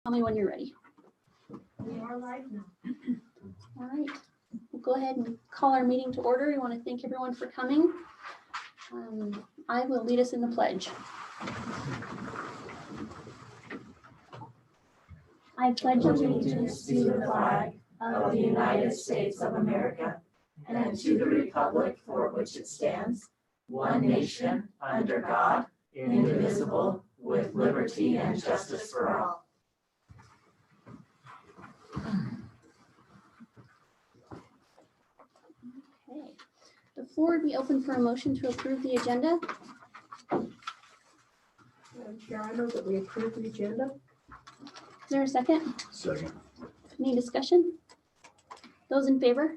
Tell me when you're ready. We are live now. All right, we'll go ahead and call our meeting to order. We want to thank everyone for coming. I will lead us in the pledge. I pledge Allegiance to the flag of the United States of America and to the republic for which it stands, one nation, under God, indivisible, with liberty and justice for all. Okay. The floor would be open for a motion to approve the agenda. Madam Chair, I move that we approve the agenda. Is there a second? Second. Any discussion? Those in favor?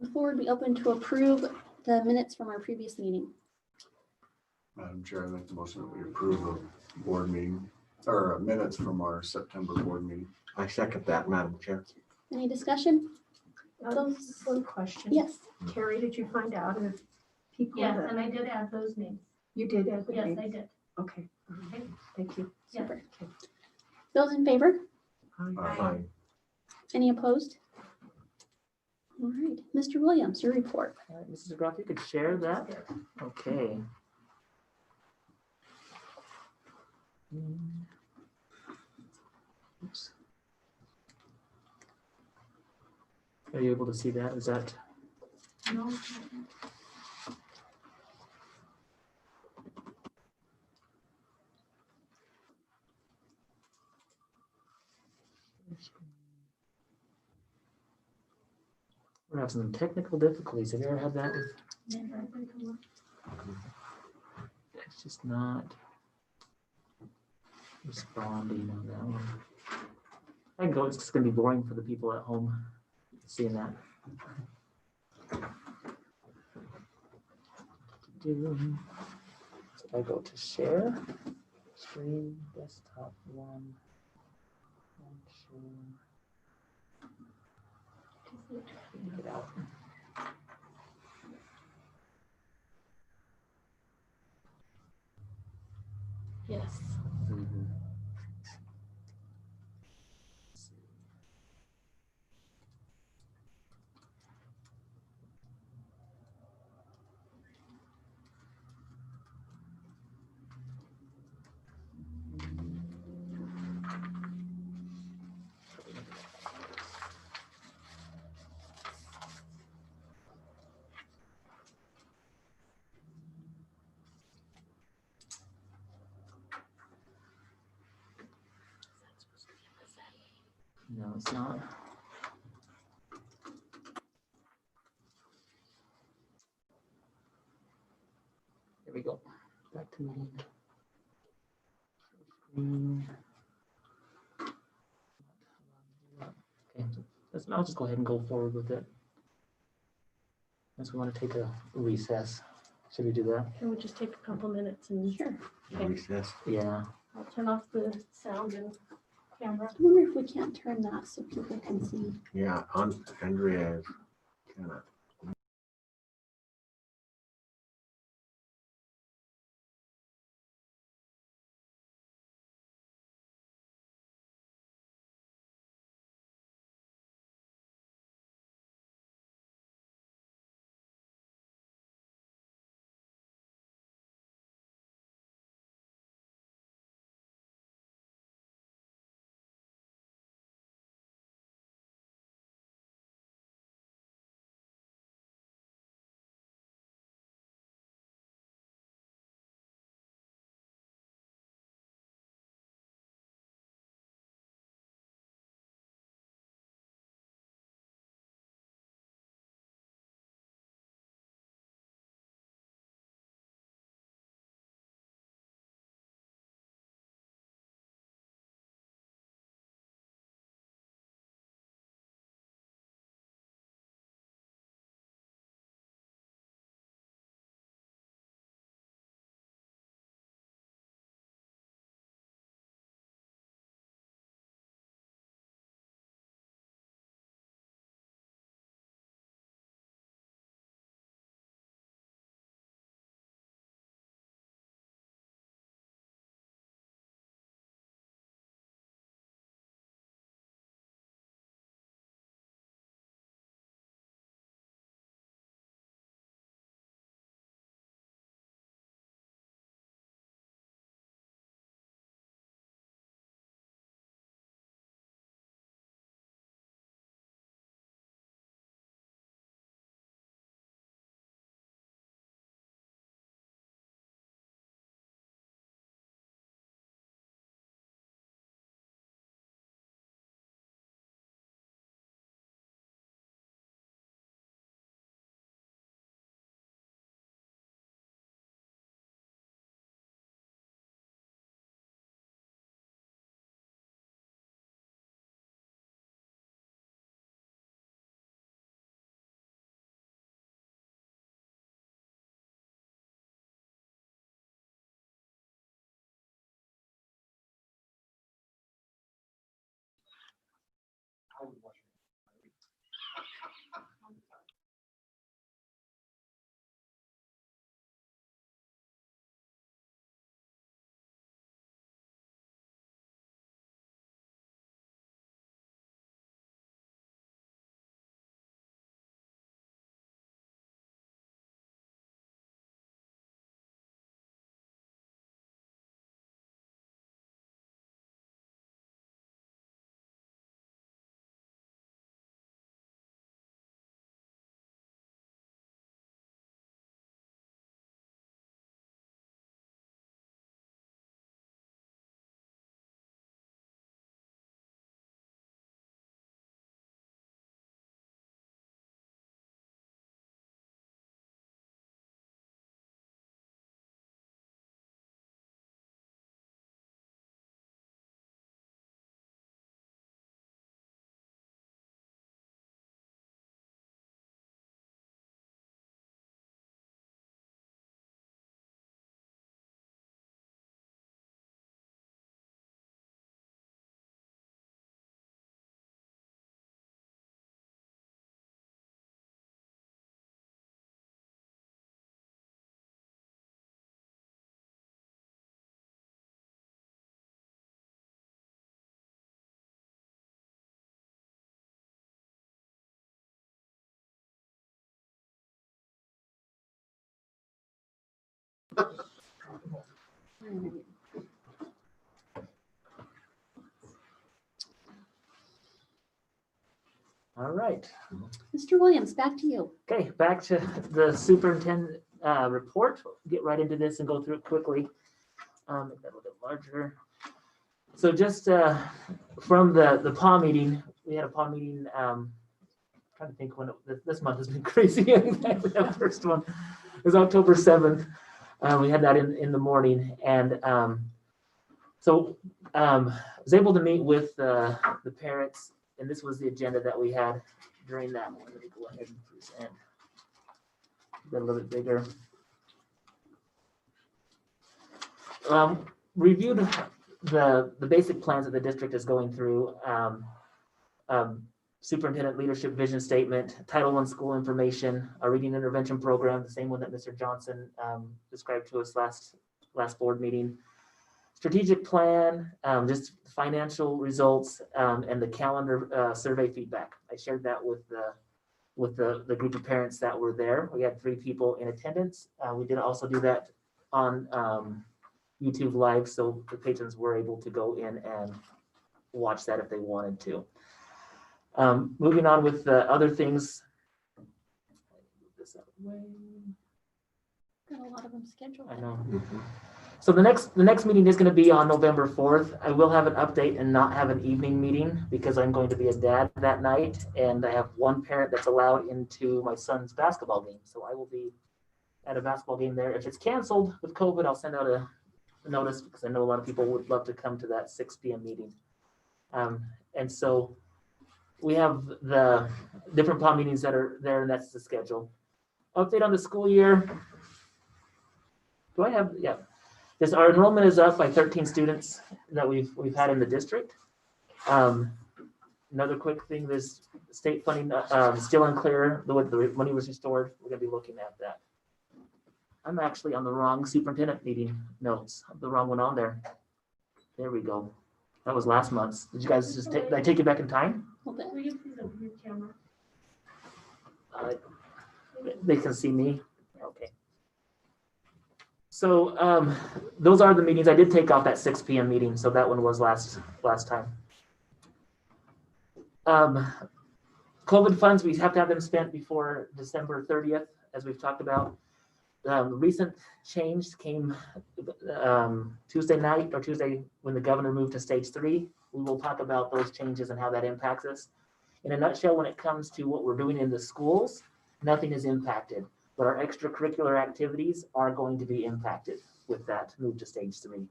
The floor would be open to approve the minutes from our previous meeting. Madam Chair, I make the motion that we approve the board meeting or minutes from our September board meeting. I second that, Madam Chair. Any discussion? Those- One question. Yes. Carrie, did you find out if people Yes, that and I did add those names. you did add the Yes, names? I did. Okay, thank you. Yes. Super. Those in favor? Aye. Any opposed? All right, Mr. Williams, your report. All right, Mrs. Groff, you could share that? Okay. Oops. Are you able to see that? Is that? No. We're having some technical difficulties. Have you ever had that with? It's just not responding on that one. I can go, it's just gonna be boring for the people at home seeing that. So I go to share, screen, desktop one, and share. Get out. Yes. No, it's not. There we go. Back to meeting. Screen. Okay, I'll just go ahead and go forward with it. Unless we want to take a recess. Should we do that? Can we just take a couple minutes and Sure. Okay. Recess. Yeah. I'll turn off the sound and camera. I wonder if we can't turn that so people can see. Yeah, Andrea is kind of All right. Mr. Williams, back to you. Okay, back to the superintendent report. Get right into this and go through it quickly. Make that a little bit larger. So just from the PAW meeting, we had a PAW meeting. Trying to think when this month has been crazy. The first one was October 7th. We had that in the morning, and so I was able to meet with the parents, and this was the agenda that we had during that one. Let me go ahead and present. Get a little bit bigger. Reviewed the basic plans that the district is going through. Superintendent leadership vision statement, Title I school information, a reading intervention program, the same one that Mr. Johnson described to us last board meeting. Strategic plan, just financial results, and the calendar survey feedback. I shared that with the group of parents that were there. We had 3 people in attendance. We did also do that on YouTube Live, so the patrons were able to go in and watch that if they wanted to. Moving on with the other things. Got a lot of them scheduled. I know. So the next meeting is going to be on November 4th. I will have an update and not have an evening meeting because I'm going to be a dad that night, and I have 1 parent that's allowed into my son's basketball game. So I will be at a basketball game there. If it's canceled with COVID, I'll send out a notice because I know a lot of people would love to come to that 6 p.m. meeting. And so we have the different PAW meetings that are there, and that's the schedule. Update on the school year. Do I have, yeah. This, our enrollment is up by 13 students that we've had in the district. Another quick thing, this state funding still unclear. The money was restored. We're gonna be looking at that. I'm actually on the wrong superintendent meeting notes. The wrong one on there. There we go. That was last month's. Did you guys just take? Did I take you back in time? Hold it. Will you please open your camera? They can see me. Okay. So those are the meetings. I did take off that 6 p.m. meeting, so that one was last time. COVID funds, we have to have them spent before December 30th, as we've talked about. Recent change came Tuesday night or Tuesday when the governor moved to stage 3. We will talk about those changes and how that impacts us. In a nutshell, when it comes to what we're doing in the schools, nothing is impacted, but our extracurricular activities are going to be impacted with that move to stage 3.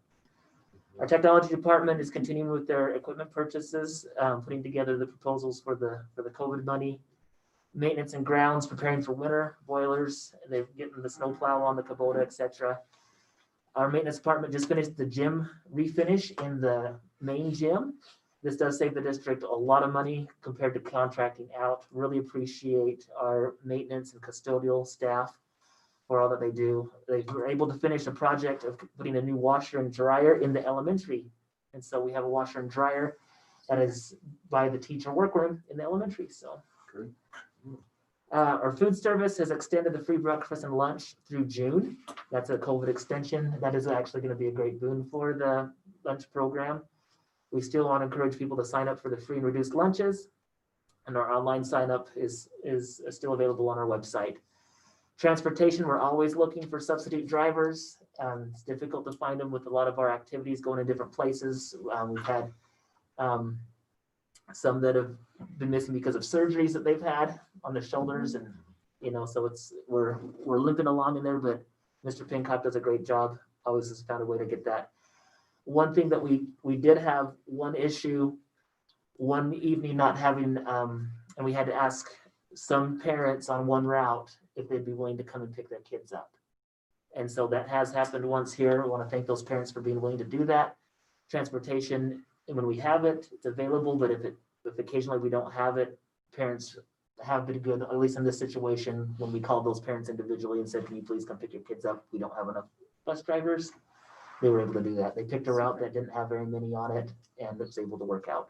Our technology department is continuing with their equipment purchases, putting together the proposals for the COVID money. Maintenance and grounds, preparing for winter, boilers, they're getting the snowplow on the Kubota, etc. Our maintenance department just finished the gym refinish in the main gym. This does save the district a lot of money compared to contracting out. Really appreciate our maintenance and custodial staff for all that they do. They were able to finish a project of putting a new washer and dryer in the elementary. And so we have a washer and dryer that is by the teacher workroom in the elementary. So. Great. Our food service has extended the free breakfast and lunch through June. That's a COVID extension. That is actually going to be a great boon for the lunch program. We still want to encourage people to sign up for the free and reduced lunches. And our online sign up is still available on our website. Transportation, we're always looking for substitute drivers. It's difficult to find them with a lot of our activities going to different places. We've had some that have been missing because of surgeries that they've had on their shoulders, and so we're limping along in there, but Mr. Pincock does a great job. Always has found a way to get that. One thing that we did have one issue one evening not having, and we had to ask some parents on one route if they'd be willing to come and pick their kids up. And so that has happened once here. I want to thank those parents for being willing to do that. Transportation, and when we have it, it's available, but if occasionally we don't have it, parents have been good, at least in this situation, when we called those parents individually and said, can you please come pick your kids up? We don't have enough bus drivers. They were able to do that. They picked a route that didn't have very many on it, and it was able to work out.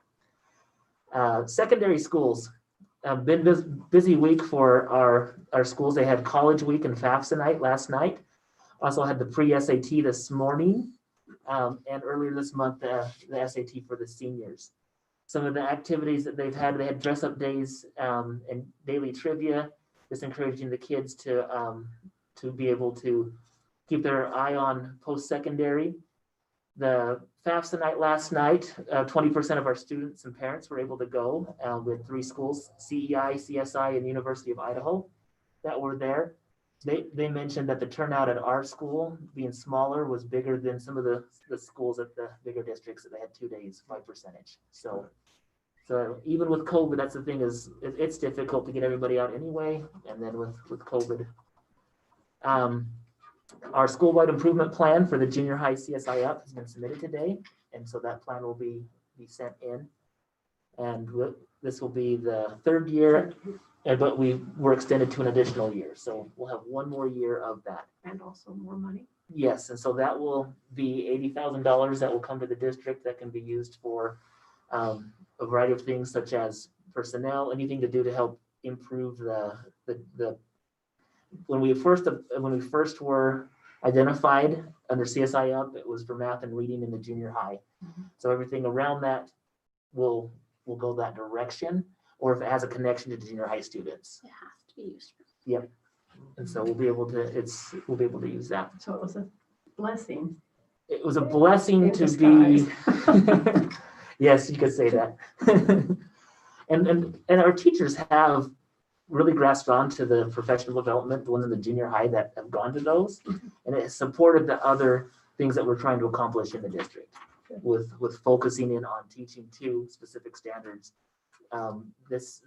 Secondary schools, been busy week for our schools. They had college week and FAFSA night last night. Also had the pre-SAT this morning, and earlier this month, the SAT for the seniors. Some of the activities that they had dress-up days and daily trivia, just encouraging the kids to be able to keep their eye on post-secondary. The FAFSA night last night, 20% of our students and parents were able to go with 3 schools, CEI, CSI, and University of Idaho, that were there. They mentioned that the turnout at our school, being smaller, was bigger than some of the schools at the bigger districts that they had 2 days by percentage. So even with COVID, that's the thing, is it's difficult to get everybody out anyway. And then with COVID, our school-wide improvement plan for the junior high CSI up has been submitted today. And so that plan will be sent in. And this will be the 3rd year, but we were extended to an additional year. So we'll have 1 more year of that. And also more money. Yes, and so that will be $80,000 that will come to the district that can be used for a variety of things, such as personnel, anything to do to help improve the when we first were identified under CSI up, it was for math and reading in the junior high. So everything around that will go that direction, or if it has a connection to junior high students. It has to be used. Yep. And so we'll be able to use that. So it was a blessing. It was a blessing In to disguise. be. Yes, you could say that. and our teachers have really grasped on to the professional development, the ones in the junior high that have gone to those, and it has supported the other things that we're trying to accomplish in the district with focusing in on teaching to specific standards. This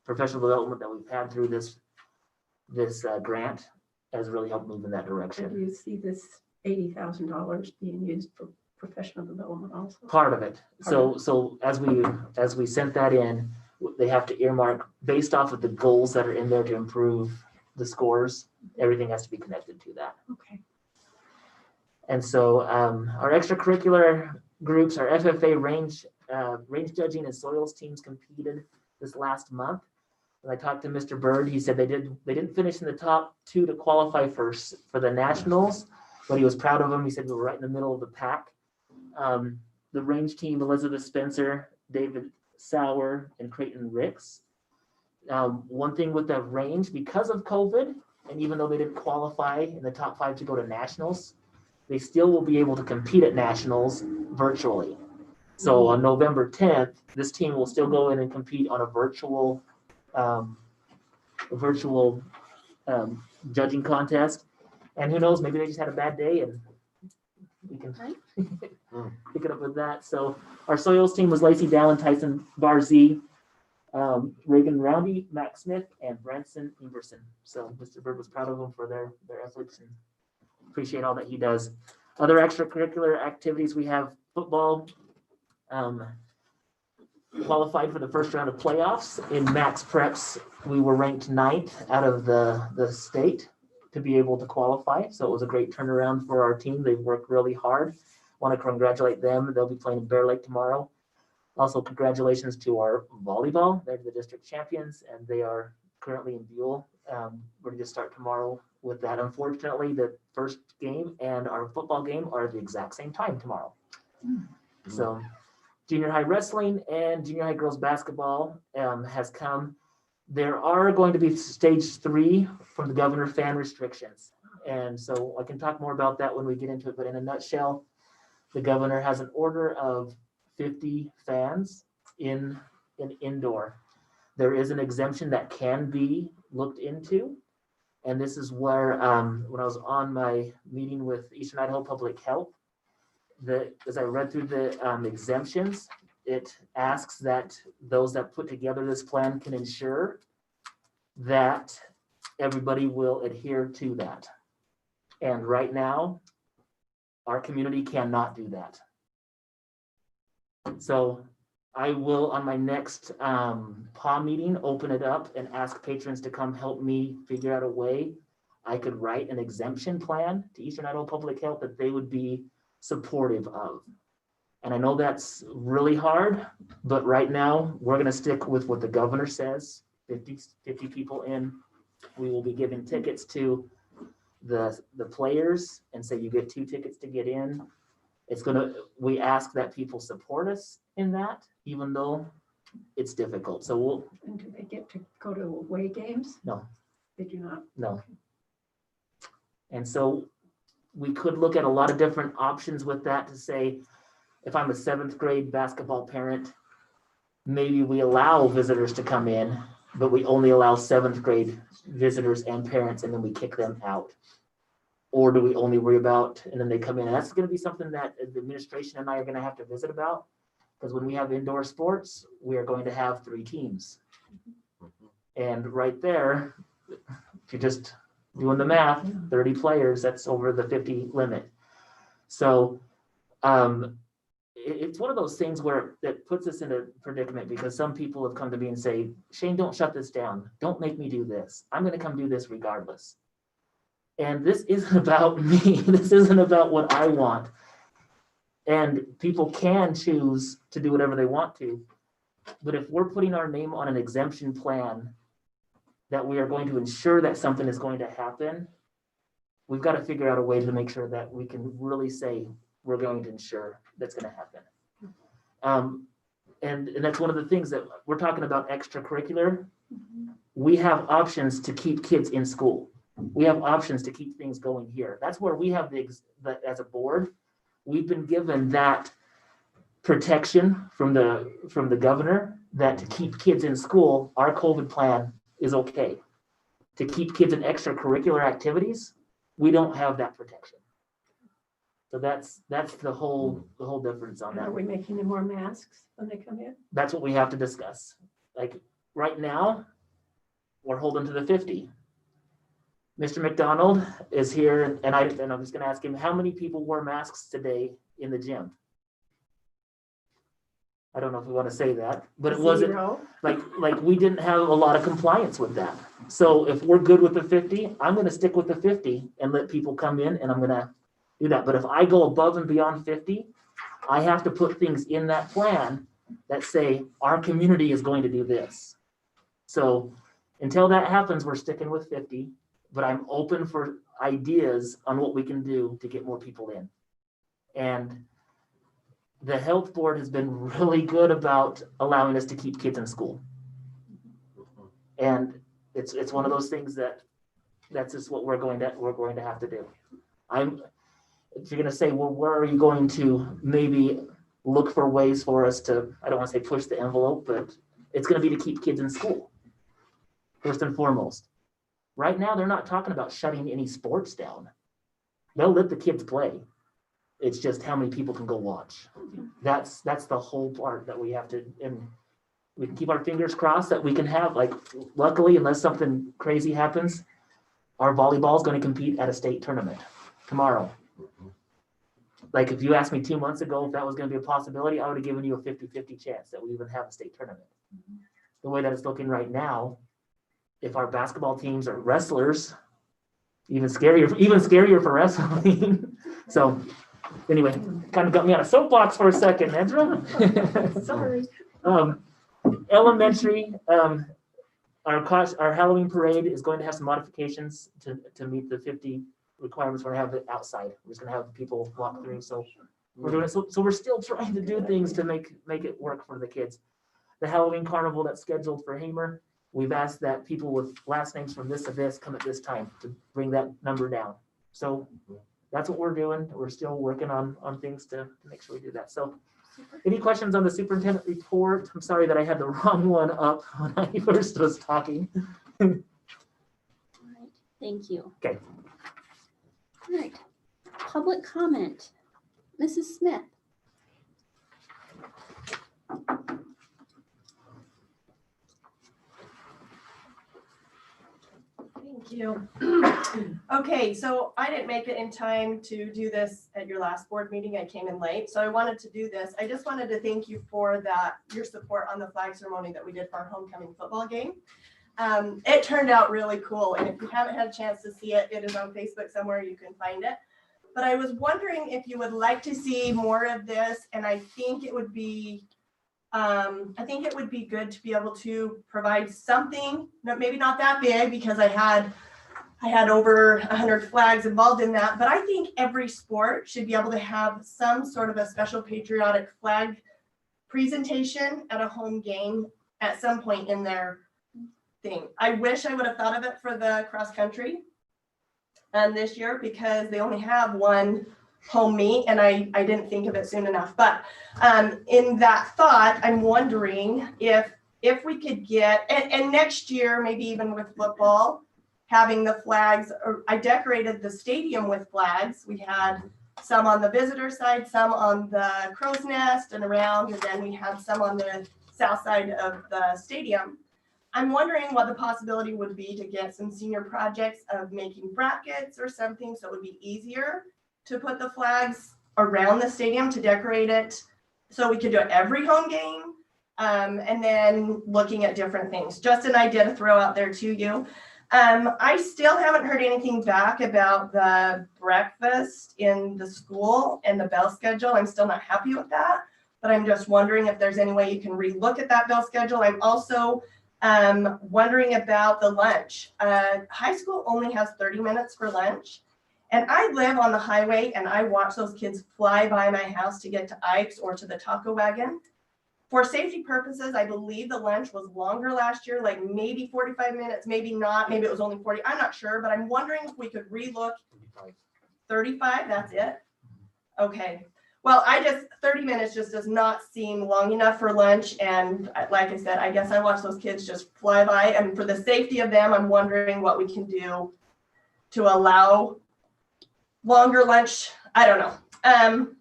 professional development that we've had through this grant has really helped move in that And direction. do you see this $80,000 being used for professional development also? Part of it. So as we sent that in, they have to earmark based off of the goals that are in there to improve the scores. Everything has to be connected to that. Okay. And so our extracurricular groups, our FFA range judging and soils teams competed this last month. When I talked to Mr. Bird, he said they didn't finish in the top 2 to qualify for the nationals, but he was proud of them. He said we were right in the middle of the pack. The range team, Elizabeth Spencer, David Sauer, and Creighton Ricks. One thing with the range, because of COVID, and even though they didn't qualify in the top 5 to go to nationals, they still will be able to compete at nationals virtually. So on November 10th, this team will still go in and compete on a virtual judging contest. And who knows, maybe they just had a bad day and we can pick it up with that. So our soils team was Lacey Dallin, Tyson Barzee, Reagan Roundy, Max Smith, and Branson Ingerson. So Mr. Bird was proud of them for their efforts and appreciate all that he does. Other extracurricular activities, we have football qualified for the first round of playoffs. In Max Preps, we were ranked 9th out of the state to be able to qualify. So it was a great turnaround for our team. They've worked really hard. Want to congratulate them. They'll be playing in Bear Lake tomorrow. Also, congratulations to our volleyball. They're the district champions, and they are currently in Buell. We're going to start tomorrow with that. Unfortunately, the first game and our football game are at the exact same time tomorrow. So junior high wrestling and junior high girls basketball has come. There are going to be stage 3 from the governor fan restrictions. And so I can talk more about that when we get into it. But in a nutshell, the governor has an order of 50 fans in indoor. There is an exemption that can be looked into. And this is where, when I was on my meeting with Eastern Idaho Public Health, as I read through the exemptions, it asks that those that put together this plan can ensure that everybody will adhere to that. And right now, our community cannot do that. So I will, on my next PAW meeting, open it up and ask patrons to come help me figure out a way I could write an exemption plan to Eastern Idaho Public Health that they would be supportive of. And I know that's really hard, but right now we're going to stick with what the governor says, 50 people in. We will be giving tickets to the players and say you get 2 tickets to get in. We ask that people support us in that, even though it's difficult. So And do they get to go to away games? No. They do not. no. And so we could look at a lot of different options with that to say, if I'm a 7th grade basketball parent, maybe we allow visitors to come in, but we only allow 7th grade visitors and parents, and then we kick them out. Or do we only worry about, and then they come in? And that's going to be something that the administration and I are going to have to visit about, because when we have indoor sports, we are going to have 3 teams. And right there, if you're just doing the math, 30 players, that's over the 50 limit. So it's one of those things where that puts us in a predicament, because some people have come to me and say, Shane, don't shut this down. Don't make me do this. I'm going to come do this regardless. And this isn't about me. This isn't about what I want. And people can choose to do whatever they want to. But if we're putting our name on an exemption plan that we are going to ensure that something is going to happen, we've got to figure out a way to make sure that we can really say we're going to ensure that's going to happen. And that's one of the things that we're talking about, extracurricular. We have options to keep kids in school. We have options to keep things going here. That's where we have as a board, we've been given that protection from the governor that to keep kids in school, our COVID plan is okay. To keep kids in extracurricular activities, we don't have that protection. So that's the whole difference on And that. are we making them wear masks when they come in? That's what we have to discuss. Like right now, we're holding to the 50. Mr. McDonald is here, and I'm just going to ask him, how many people wore masks today in the gym? I don't know if we want to say that, but it wasn't 0. like we didn't have a lot of compliance with that. So if we're good with the 50, I'm going to stick with the 50 and let people come in, and I'm going to do that. But if I go above and beyond 50, I have to put things in that plan that say our community is going to do this. So until that happens, we're sticking with 50, but I'm open for ideas on what we can do to get more people in. And the health board has been really good about allowing us to keep kids in school. And it's one of those things that's just what we're going to have to do. If you're going to say, well, where are you going to maybe look for ways for us to, I don't want to say push the envelope, but it's going to be to keep kids in school, first and foremost. Right now, they're not talking about shutting any sports down. They'll let the kids play. It's just how many people can go watch. That's the whole part that we have to, and we can keep our fingers crossed that we can have, like, luckily, unless something crazy happens, our volleyball is going to compete at a state tournament tomorrow. Like, if you asked me 2 months ago if that was going to be a possibility, I would have given you a 50-50 chance that we even have a state tournament. The way that it's looking right now, if our basketball teams are wrestlers, even scarier for wrestling. So anyway, kind of got me on a soapbox for a second, Ezra. Sorry. Elementary, our Halloween parade is going to have some modifications to meet the 50 requirements. We're going to have it outside. We're just going to have people walk through. So we're doing it. So we're still trying to do things to make it work for the kids. The Halloween carnival that's scheduled for Hamer, we've asked that people with last names from this to this come at this time to bring that number down. So that's what we're doing. We're still working on things to make sure we do that. So any questions on the superintendent report? I'm sorry that I had the wrong one up when I first was talking. All right, thank you. Okay. All right, public comment. Mrs. Smith. Thank you. Okay, so I didn't make it in time to do this at your last board meeting. I came in late, so I wanted to do this. I just wanted to thank you for your support on the flag ceremony that we did for our homecoming football game. It turned out really cool, and if you haven't had a chance to see it, it is on Facebook somewhere. You can find it. But I was wondering if you would like to see more of this, and I think it would be good to be able to provide something, maybe not that big, because I had I had over 100 flags involved in that, but I think every sport should be able to have some sort of a special patriotic flag presentation at a home game at some point in their thing. I wish I would have thought of it for the cross country this year, because they only have one home meet, and I didn't think of it soon enough. But in that thought, I'm wondering if we could get, and next year, maybe even with football, having the flags, or I decorated the stadium with flags. We had some on the visitor side, some on the crow's nest and around, and then we had some on the south side of the stadium. I'm wondering what the possibility would be to get some senior projects of making brackets or something, so it would be easier to put the flags around the stadium to decorate it, so we could do it every home game. And then looking at different things. Just an idea to throw out there to you. I still haven't heard anything back about the breakfast in the school and the bell schedule. I'm still not happy with that, but I'm just wondering if there's any way you can relook at that bell schedule. I'm also wondering about the lunch. High school only has 30 minutes for lunch. And I live on the highway, and I watch those kids fly by my house to get to Ike's or to the taco wagon. For safety purposes, I believe the lunch was longer last year, like maybe 45 minutes, maybe not, maybe it was only 40. I'm not sure, but I'm wondering if we could relook. 35, that's it? Okay. Well, 30 minutes just does not seem long enough for lunch. And like I said, I guess I watch those kids just fly by. And for the safety of them, I'm wondering what we can do to allow longer lunch. I don't know.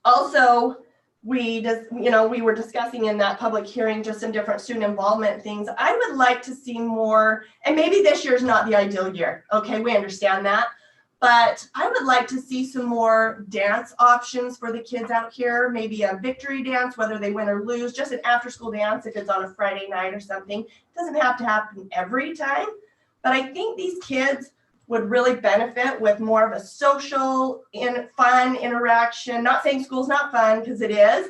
Also, we were discussing in that public hearing just some different student involvement things. I would like to see more, and maybe this year is not the ideal year. Okay, we understand that. But I would like to see some more dance options for the kids out here. Maybe a victory dance, whether they win or lose, just an after school dance if it's on a Friday night or something. It doesn't have to happen every time. But I think these kids would really benefit with more of a social, fun interaction. Not saying school's not fun, because it is,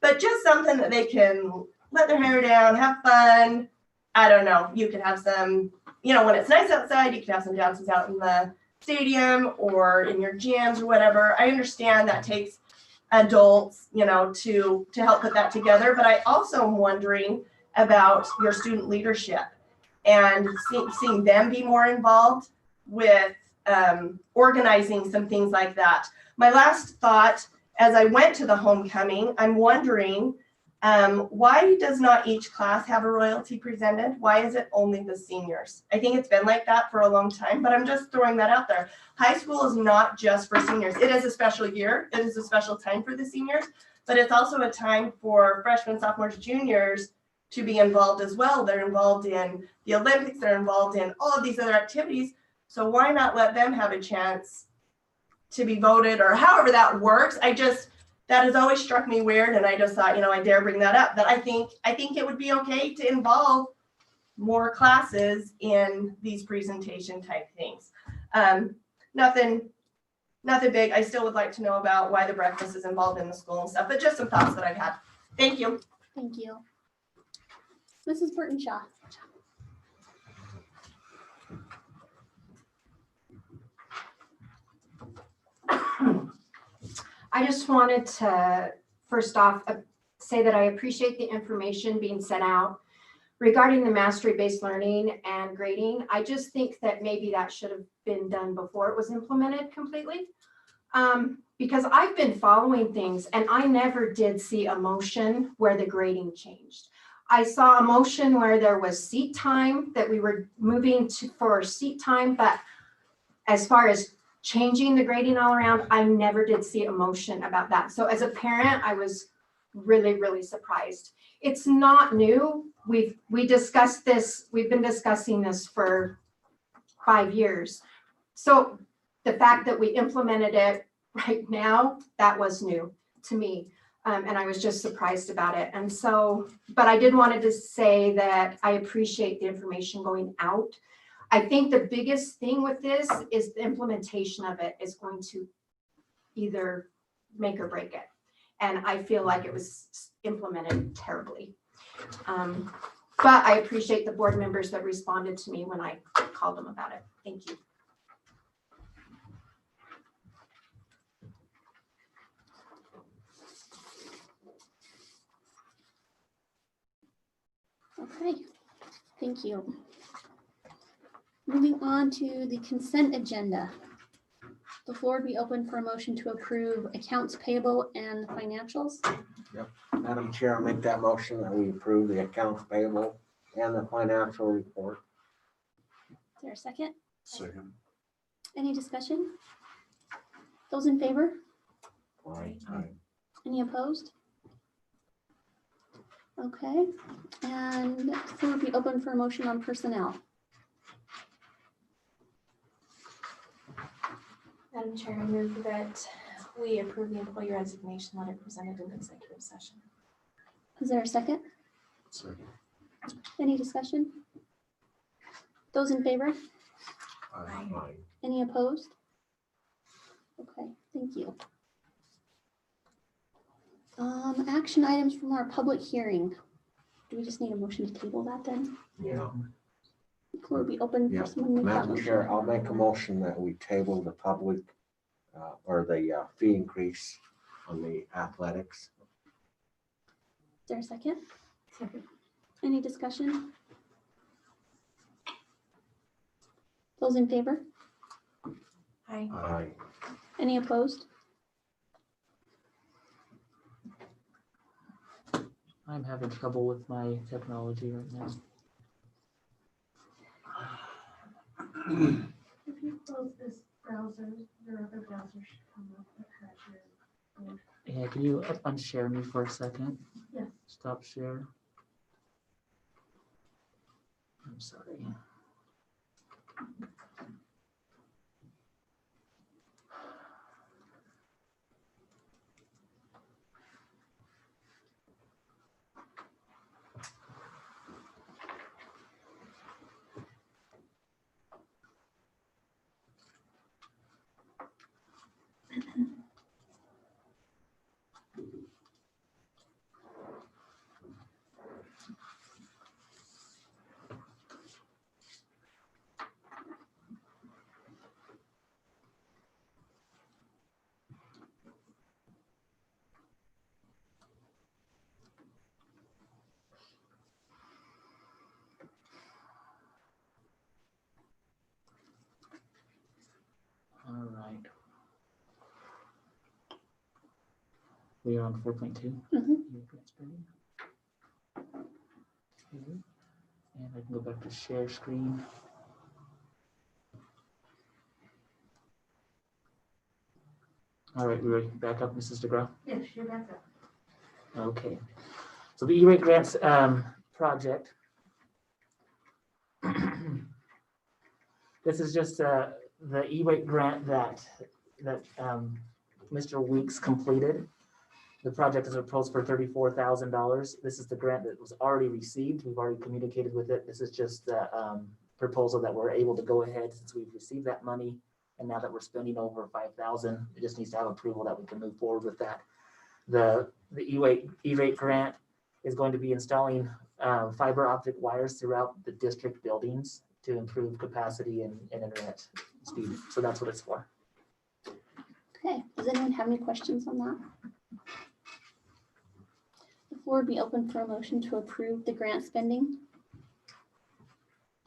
but just something that they can let their hair down, have fun. I don't know. You could have some, when it's nice outside, you could have some dances out in the stadium or in your gyms or whatever. I understand that takes adults, to help put that together. But I also am wondering about your student leadership and seeing them be more involved with organizing some things like that. My last thought, as I went to the homecoming, I'm wondering why does not each class have a royalty presented? Why is it only the seniors? I think it's been like that for a long time, but I'm just throwing that out there. High school is not just for seniors. It is a special year. It is a special time for the seniors, but it's also a time for freshmen, sophomores, juniors to be involved as well. They're involved in the Olympics. They're involved in all of these other activities. So why not let them have a chance to be voted, or however that works? That has always struck me weird, and I just thought, I dare bring that up. That I think it would be okay to involve more classes in these presentation type things. Nothing big. I still would like to know about why the breakfast is involved in the school and stuff, but just some thoughts that I've had. Thank you. Thank you. Mrs. Burton-Shaw. I just wanted to, first off, say that I appreciate the information being sent out regarding the mastery-based learning and grading. I just think that maybe that should have been done before it was implemented completely. Because I've been following things, and I never did see a motion where the grading changed. I saw a motion where there was seat time, that we were moving for seat time, but as far as changing the grading all around, I never did see a motion about that. So as a parent, I was really, really surprised. It's not new. We discussed this, we've been discussing this for 5 years. So the fact that we implemented it right now, that was new to me. And I was just surprised about it. And so, but I did wanted to say that I appreciate the information going out. I think the biggest thing with this is the implementation of it is going to either make or break it. And I feel like it was implemented terribly. But I appreciate the board members that responded to me when I called them about it. Thank you. Okay, thank you. Moving on to the consent agenda. The floor would be open for a motion to approve accounts payable and financials. Madam Chair, I make that motion that we approve the accounts payable and the financial report. Is there a second? Second. Any discussion? Those in favor? Aye. Any opposed? Okay, and the floor would be open for a motion on personnel. Madam Chair, I move that we approve the employee resignation letter presented in executive session. Is there a second? Second. Any discussion? Those in favor? Aye. Aye. Any opposed? Okay, thank you. Action items from our public hearing. Do we just need a motion to table that then? Yeah. The floor will be open Yeah. for someone to make that Madam motion. Chair, I'll make a motion that we table the public or the fee increase on the athletics. Is there a second? Second. Any discussion? Those in favor? Aye. Aye. Any opposed? I'm having trouble with my technology right now. If you close this browser, your other browser should come up that has your. Yeah, can you unshare me for a second? Yes. Stop share. I'm sorry. All right. We are on 4.2. Mhm. And I can go back to share screen. All right, we ready? Back up, Mrs. DeGraw. Yes, you're back up. Okay. So the E-rate grants project. This is just the E-rate grant that Mr. Weeks completed. The project is proposed for $34,000. This is the grant that was already received. We've already communicated with it. This is just the proposal that we're able to go ahead since we've received that money. And now that we're spending over $5,000, it just needs to have approval that we can move forward with that. The E-rate grant is going to be installing fiber optic wires throughout the district buildings to improve capacity and internet speed. So that's what it's for. Okay, does anyone have any questions on that? The floor would be open for a motion to approve the grant spending.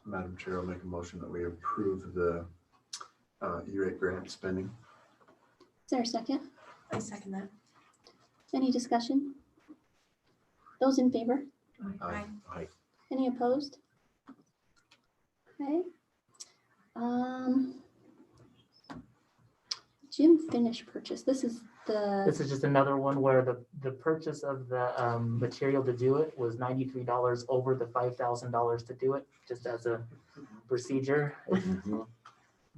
Madam Chair, I'll make a motion that we approve the E-rate grant spending. Is there a second? I second that. Any discussion? Those in favor? Aye. Aye. Any opposed? Okay. Gym finish purchase. This is This is just another one where the purchase of the material to do it was $93 over the $5,000 to do it, just as a procedure. Mhm.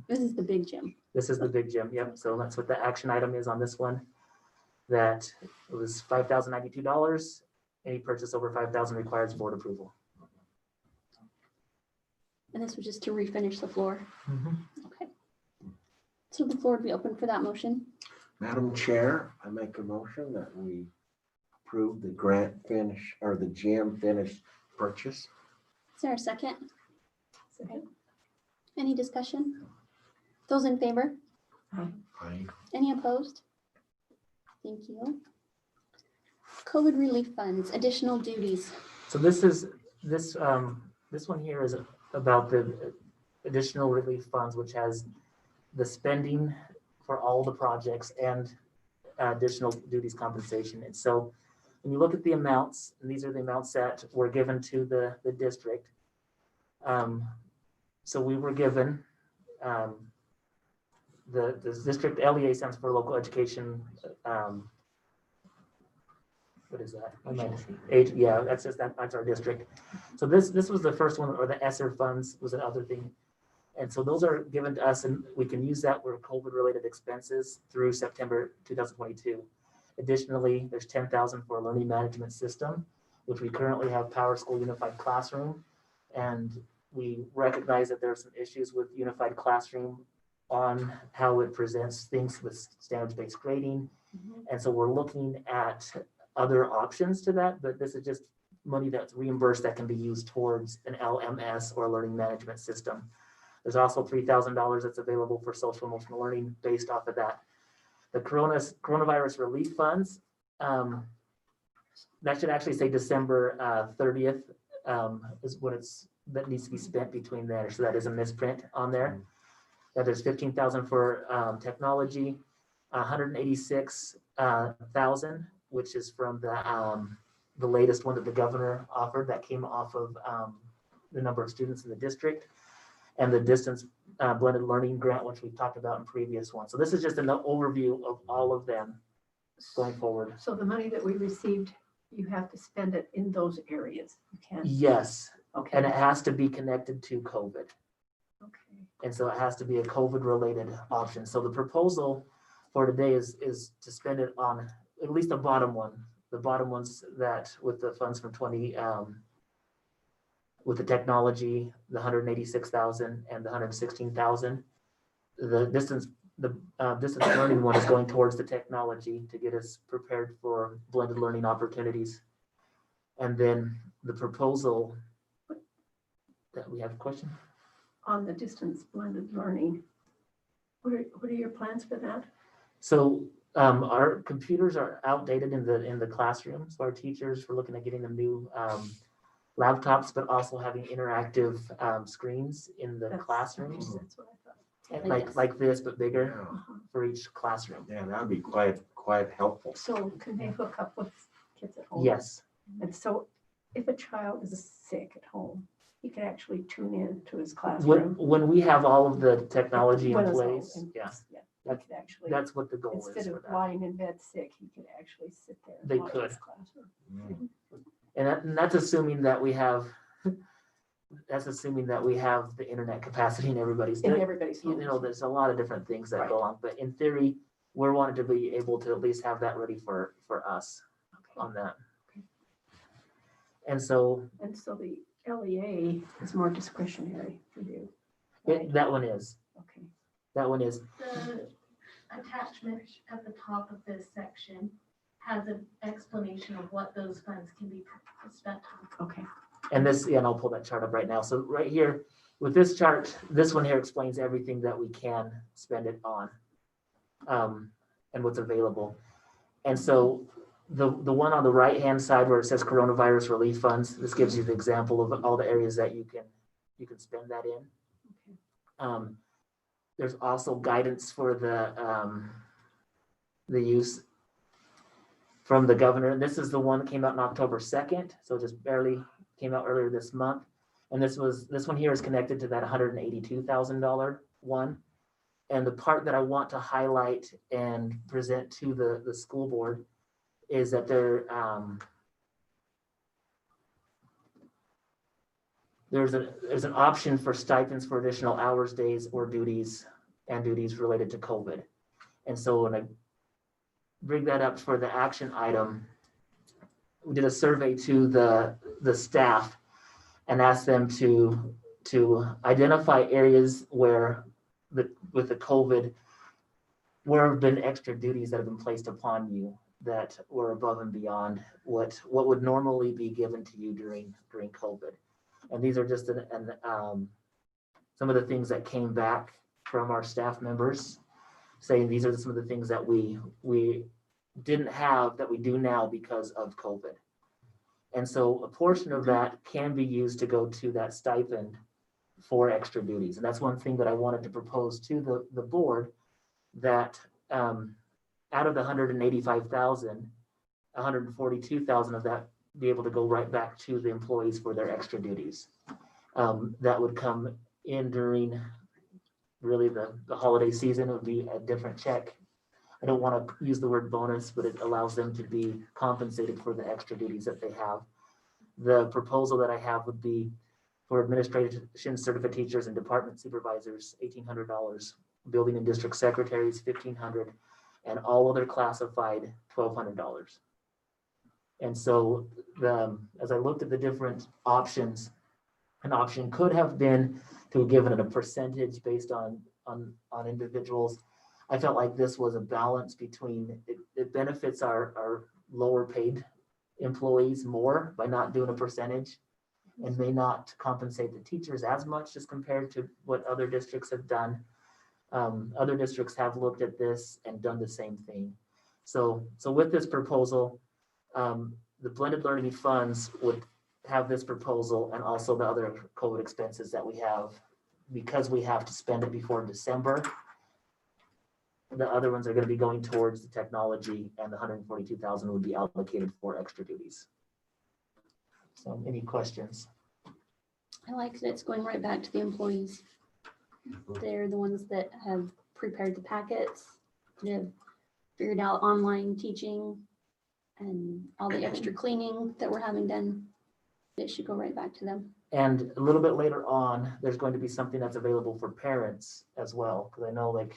this is the big gym. This is the big gym, yep. So that's what the action item is on this one. That it was $5,092. Any purchase over 5,000 requires board approval. And this was just to refinish the floor. Okay. So the floor would be open for that motion. Madam Chair, I make a motion that we approve the grant finish or the gym finish purchase. Is there a second? Second. Any discussion? Those in favor? Aye. Any opposed? Thank you. COVID relief funds, additional duties. So this one here is about the additional relief funds, which has the spending for all the projects and additional duties compensation. And so when you look at the amounts, and these are the amounts that were given to the district. So we were given, the district LEA stands for local education, what is that? Yeah, that's our district. So this was the first one, or the ESSER funds was another thing. And so those are given to us and we can use that for COVID related expenses through September 2022. Additionally, there's 10,000 for a learning management system, which we currently have Power School Unified Classroom. And we recognize that there are some issues with Unified Classroom on how it presents things with standards-based grading. And so we're looking at other options to that, but this is just money that's reimbursed that can be used towards an LMS or a learning management system. There's also $3,000 that's available for social emotional learning based off of that. The coronavirus relief funds, that should actually say December 30th is what that needs to be spent between there. So that is a misprint on there. That there's 15,000 for technology, 186,000, which is from the latest one that the governor offered that came off of the number of students in the district, and the distance blended learning grant, which we've talked about in previous ones. So this is just an overview of all of them going forward. So the money that we received, you have to spend it in those areas. You can't. Yes, Okay. and it has to be connected to COVID. Okay. And so it has to be a COVID related option. So the proposal for today is to spend it on at least the bottom ones that with the funds from 20, with the technology, the 186,000 and the 116,000. The distance learning one is going towards the technology to get us prepared for blended learning opportunities. And then the proposal that we have a question? On the distance blended learning, what are your plans for that? So our computers are outdated in the classroom. So our teachers were looking at getting them new laptops, but also having interactive screens in the classrooms, That's what I thought. and Yes. like this, but bigger Yeah, for each classroom. yeah, that'd be quite helpful. So can they hook up with kids at home? Yes, And so if a child is sick at home, he can actually tune in to his classroom. when we have all of the technology When in it's all place, in- yeah, Yeah, he That's- could actually, that's what the goal is instead for of that. lying in bed sick, he could actually sit there and They watch could. his classroom. Mm. And that's assuming that we have, that's assuming that we have the internet capacity in everybody's. In everybody's You home. know, there's a lot of different things that go Right. on, but in theory, we're wanting to be able to at least have that ready for us on that. Okay. And so And so the LEA is more discretionary for you. it, right? that one is, Okay. The attachment at the top of this section has an explanation of what those funds can be spent on. Okay. and this, yeah, and I'll pull that chart up right now. So right here, with this chart, this one here explains everything that we can spend it on, and what's available. And so the one on the right-hand side where it says coronavirus relief funds, this gives you the example of all the areas that you can spend that in. Okay. There's also guidance for the use from the governor. And this is the one that came out on October 2nd. So just barely came out earlier this month. And this one here is connected to that $182,000 one. And the part that I want to highlight and present to the school board is that there's an option for stipends for additional hours, days, or duties related to COVID. And so when I bring that up for the action item, we did a survey to the staff and asked them to identify areas where with the COVID, where have been extra duties that have been placed upon you that were above and beyond what would normally be given to you during COVID. And these are just some of the things that came back from our staff members, saying these are some of the things that we didn't have that we do now because of COVID. And so a portion of that can be used to go to that stipend for extra duties. And that's one thing that I wanted to propose to the board, that out of the 185,000, 142,000 of that be able to go right back to the employees for their extra duties. That would come in during really the holiday season. It would be a different check. I don't want to use the word bonus, but it allows them to be compensated for the extra duties that they have. The proposal that I have would be for administration certificate teachers and department supervisors, $1,800, building and district secretaries, $1,500, and all other classified, $1,200. And so as I looked at the different options, an option could have been to have given it a percentage based on individuals. I felt like this was a balance between, it benefits our lower paid employees more by not doing a percentage, and may not compensate the teachers as much as compared to what other districts have done. Other districts have looked at this and done the same thing. So with this proposal, the blended learning funds would have this proposal and also the other COVID expenses that we have, because we have to spend it before December. The other ones are going to be going towards the technology, and the 142,000 would be allocated for extra duties. So any questions? I like that it's going right back to the employees. They're the ones that have prepared the packets, that have figured out online teaching and all the extra cleaning that we're having done. It should go right back to them. And a little bit later on, there's going to be something that's available for parents as well. Because I know, like,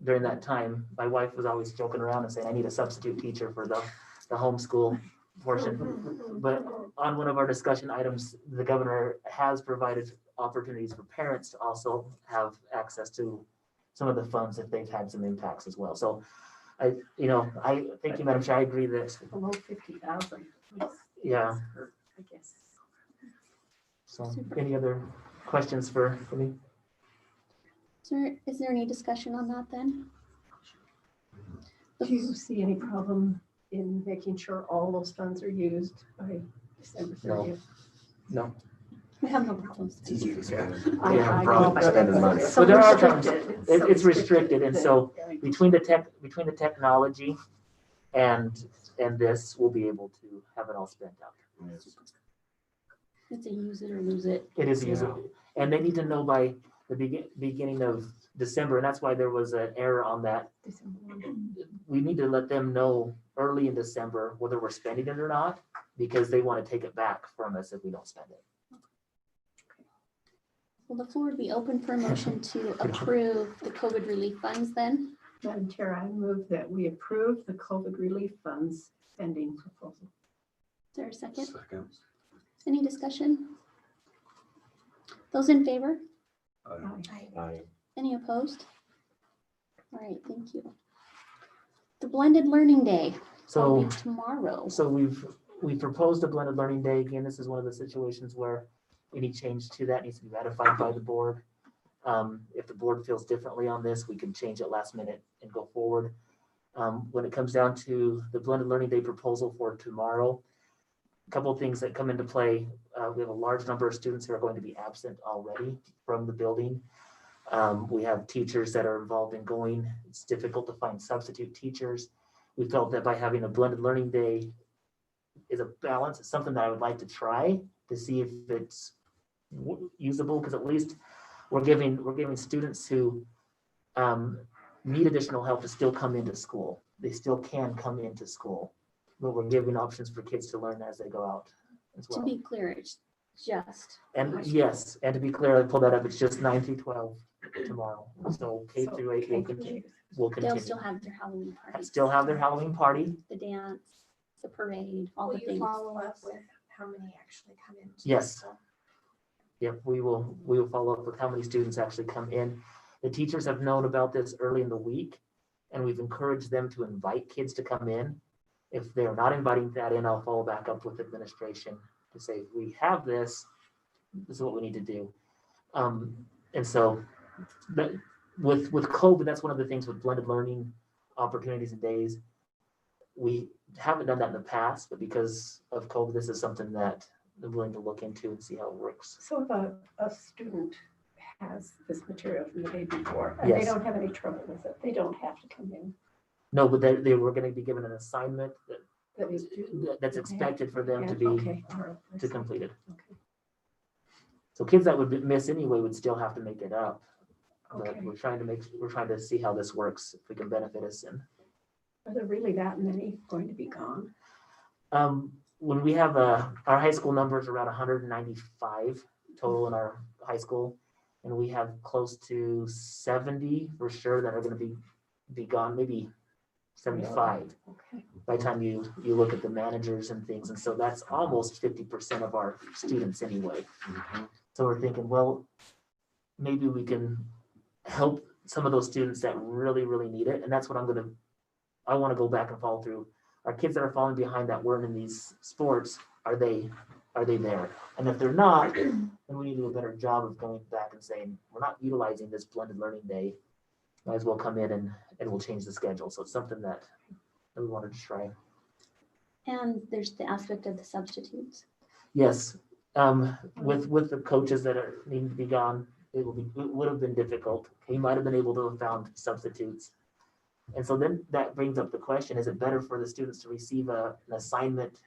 during that time, my wife was always joking around and saying, I need a substitute teacher for the homeschool portion. But on one of our discussion items, the governor has provided opportunities for parents to also have access to some of the funds if they've had some impacts as well. So I thank you, Madam Chair. I agree that, Below 50,000. yeah. I guess. So any other questions for me? Is there any discussion on that then? Do you see any problem in making sure all those funds are used by December 30th? No. We have no problems. It's easy to spend. I Yeah, know, problem but spending money. it's so But there are times restricted. it's restricted, and so Yeah. between the technology and this, we'll be able to have it all spent out. It's a use it or lose it. It is usable, and they need to know by the beginning of December, and that's why there was an error on that. December 1. We need to let them know early in December whether we're spending it or not, because they want to take it back from us if we don't spend it. Well, the floor would be open for a motion to approve the COVID relief funds then. Madam Chair, I move that we approve the COVID relief funds spending proposal. Is there a second? Second. Any discussion? Those in favor? Aye. Any opposed? All right, thank you. The blended learning day will So, be tomorrow. so we've proposed a blended learning day. Again, this is one of the situations where any change to that needs to be ratified by the board. If the board feels differently on this, we can change it last minute and go forward. When it comes down to the blended learning day proposal for tomorrow, a couple of things that come into play. We have a large number of students who are going to be absent already from the building. We have teachers that are involved in going. It's difficult to find substitute teachers. We felt that by having a blended learning day is a balance. It's something that I would like to try to see if it's usable, because at least we're giving students who need additional help to still come into school. They still can come into school, but we're giving options for kids to learn as they go out as To well. be clear, it's just. And yes, and to be clear, I pulled that up, it's just 9 through 12 tomorrow. So K So, through 8 K will through continue. 8. Will They'll continue. still have their Halloween party. Still have their Halloween party. The dance, the parade, all Will the you things. follow up with how many actually come in? Yes. Yep, we will follow up with how many students actually come in. The teachers have known about this early in the week, and we've encouraged them to invite kids to come in. If they're not inviting that in, I'll follow back up with administration to say, we have this, this is what we need to do. And so that, with COVID, that's one of the things with blended learning opportunities and days. We haven't done that in the past, but because of COVID, this is something that I'm willing to look into and see how it works. So if a student has this material from the day before, and they Yes. don't have any trouble with it, they don't have to come in. No, but they were going to be given an assignment That is due. that's expected for them Yeah, to be okay, all right, I to see. complete it. Okay. So kids that would miss anyway would still have to make it up. But Okay. we're trying to see how this works, if we can benefit us in. Are there really that many going to be gone? When we have our high school numbers around 195 total in our high school, and we have close to 70 for sure that are going to be gone, maybe 75 Okay. by the time you look at the managers and things. And so that's almost 50% of our students anyway. So we're thinking, well, maybe we can help some of those students that really, really need it. And that's what I want to go back and follow through. Our kids that are falling behind that weren't in these sports, are they there? And if they're not, then we need to do a better job of going back and saying, we're not utilizing this blended learning day. Might as well come in and we'll change the schedule. So it's something that we wanted to try. And there's the aspect of the substitutes. Yes, with the coaches that are needing to be gone, it would have been difficult. We might have been able to have found substitutes. And so then that brings up the question, is it better for the students to receive an assignment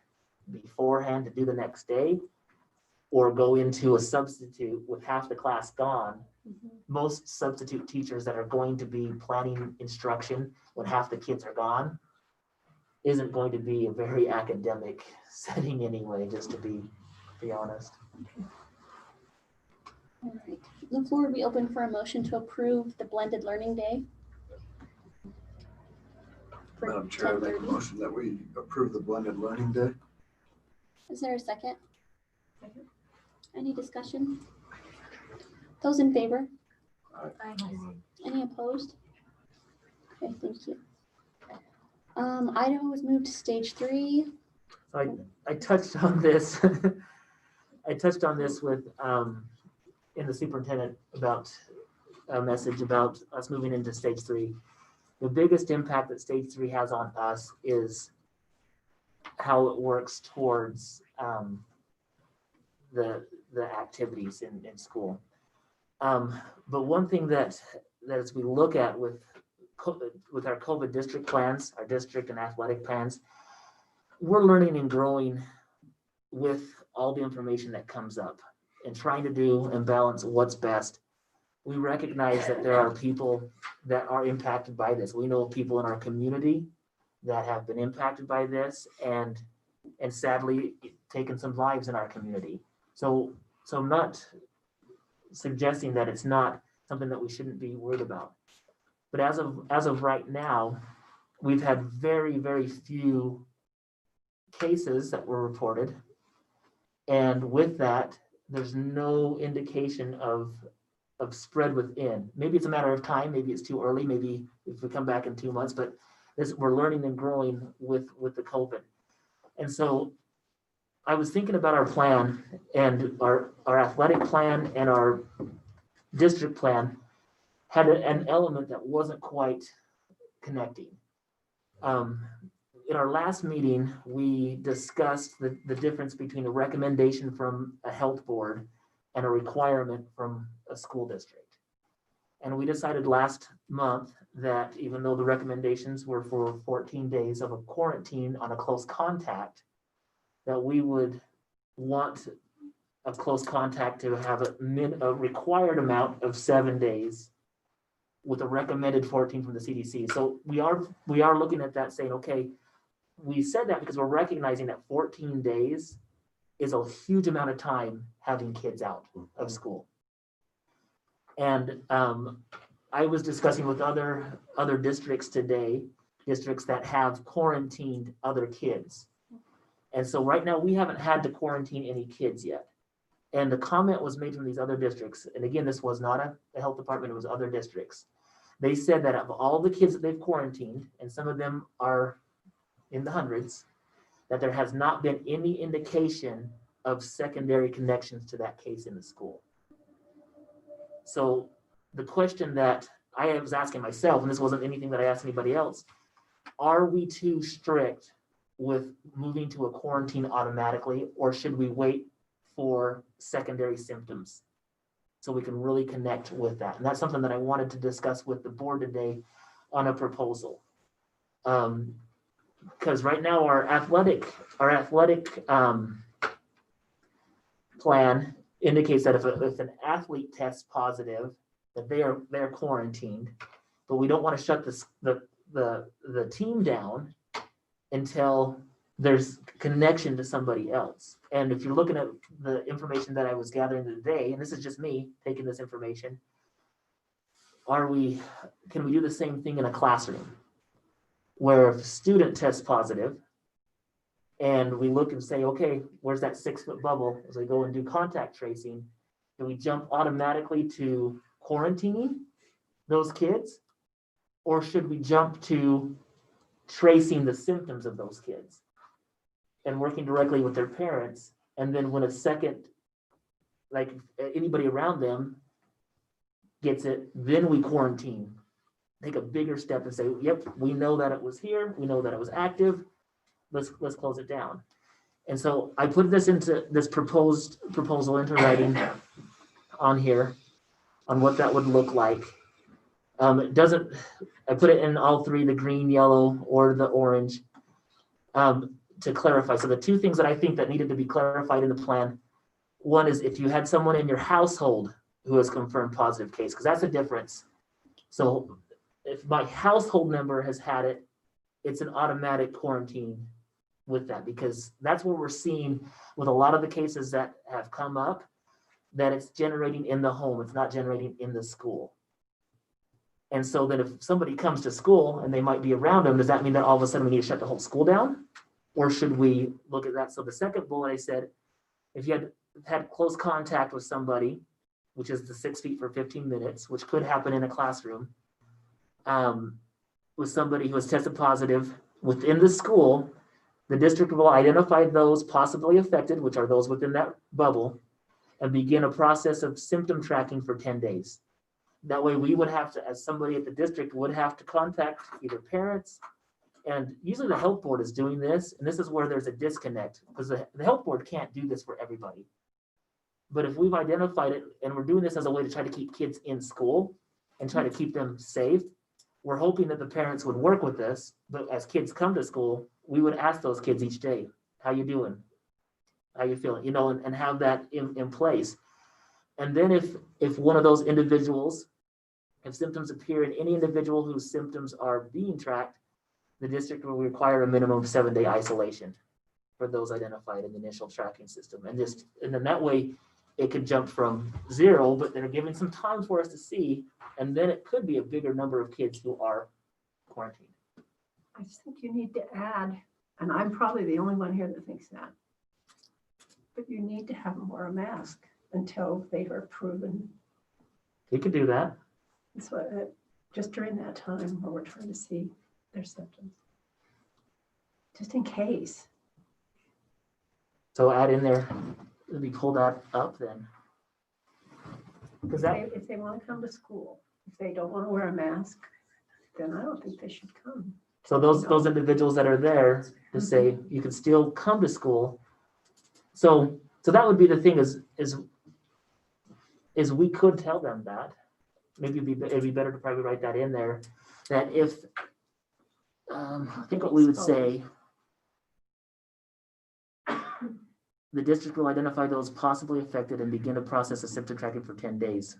beforehand to do the next day, or go into a substitute with half the class gone? Most substitute teachers that are going to be planning instruction when half the kids are gone isn't going to be a very academic setting anyway, just to be honest. All right. The floor would be open for a motion to approve the blended learning day. For Madam Chair, I make a 10:30. motion that we approve the blended learning day. Is there a second? Second. Any discussion? Those in favor? I Any opposed? Okay, thank you. Idaho was moved to stage 3. So I touched on this. I touched on this with in the superintendent about a message about us moving into stage 3. The biggest impact that stage 3 has on us is how it works towards the activities in school. But one thing that as we look at with our COVID district plans, our district and athletic plans, we're learning and growing with all the information that comes up and trying to do and balance what's best. We recognize that there are people that are impacted by this. We know people in our community that have been impacted by this and sadly taken some lives in our community. So I'm not suggesting that it's not something that we shouldn't be worried about. But as of right now, we've had very, very few cases that were reported. And with that, there's no indication of spread within. Maybe it's a matter of time, maybe it's too early, maybe if we come back in 2 months, but we're learning and growing with the COVID. And so I was thinking about our plan, and our athletic plan and our district plan had an element that wasn't quite connecting. In our last meeting, we discussed the difference between a recommendation from a health board and a requirement from a school district. And we decided last month that even though the recommendations were for 14 days of a quarantine on a close contact, that we would want a close contact to have a required amount of 7 days with a recommended 14 from the CDC. So we are looking at that saying, okay, we said that because we're recognizing that 14 days is a huge amount of time having kids out of school. And I was discussing with other districts today, districts that have quarantined other kids. And so right now we haven't had to quarantine any kids yet. And the comment was made from these other districts, and again, this was not the health department, it was other districts. They said that of all the kids that they've quarantined, and some of them are in the hundreds, that there has not been any indication of secondary connections to that case in the school. So the question that I was asking myself, and this wasn't anything that I asked anybody else, are we too strict with moving to a quarantine automatically, or should we wait for secondary symptoms so we can really connect with that? And that's something that I wanted to discuss with the board today on a proposal. Because right now our athletic plan indicates that if an athlete tests positive, that they're quarantined, but we don't want to shut the team down until there's connection to somebody else. And if you're looking at the information that I was gathering today, and this is just me taking this information, can we do the same thing in a classroom? Where if a student tests positive and we look and say, okay, where's that 6-foot bubble? As we go and do contact tracing, do we jump automatically to quarantining those kids? Or should we jump to tracing the symptoms of those kids and working directly with their parents? And then when a second, like anybody around them gets it, then we quarantine. Take a bigger step and say, yep, we know that it was here. We know that it was active. Let's close it down. And so I put this into this proposal into writing on here on what that would look like. It doesn't, I put it in all three, the green, yellow, or the orange, to clarify. So the two things that I think that needed to be clarified in the plan, one is if you had someone in your household who has confirmed positive case, because that's a difference. So if my household member has had it, it's an automatic quarantine with that, because that's what we're seeing with a lot of the cases that have come up, that it's generating in the home, it's not generating in the school. And so that if somebody comes to school and they might be around them, does that mean that all of a sudden we need to shut the whole school down? Or should we look at that? So the second bullet, I said, if you had close contact with somebody, which is the 6 feet for 15 minutes, which could happen in a classroom, with somebody who has tested positive within the school, the district will identify those possibly affected, which are those within that bubble, and begin a process of symptom tracking for 10 days. That way we would have to, as somebody at the district, would have to contact either parents, and usually the health board is doing this, and this is where there's a disconnect, because the health board can't do this for everybody. But if we've identified it, and we're doing this as a way to try to keep kids in school and try to keep them safe, we're hoping that the parents would work with this. But as kids come to school, we would ask those kids each day, how you doing? How you feeling? And have that in place. And then if one of those individuals, if symptoms appear in any individual whose symptoms are being tracked, the district will require a minimum of 7-day isolation for those identified in the initial tracking system. And then that way it could jump from 0, but they're giving some time for us to see, and then it could be a bigger number of kids who are quarantined. I just think you need to add, and I'm probably the only one here that thinks that, but you need to have them wear a mask until they are proven. We could do that. That's what, just during that time where we're trying to see their symptoms, just in case. So add in there, let me pull that up then. Because that, If they want to come to school, if they don't want to wear a mask, then I don't think they should come. so those individuals that are there to say you can still come to school. So that would be the thing is we could tell them that. Maybe it'd be better to probably write that in there, that if I think what we would say, the district will identify those possibly affected and begin a process of symptom tracking for 10 days.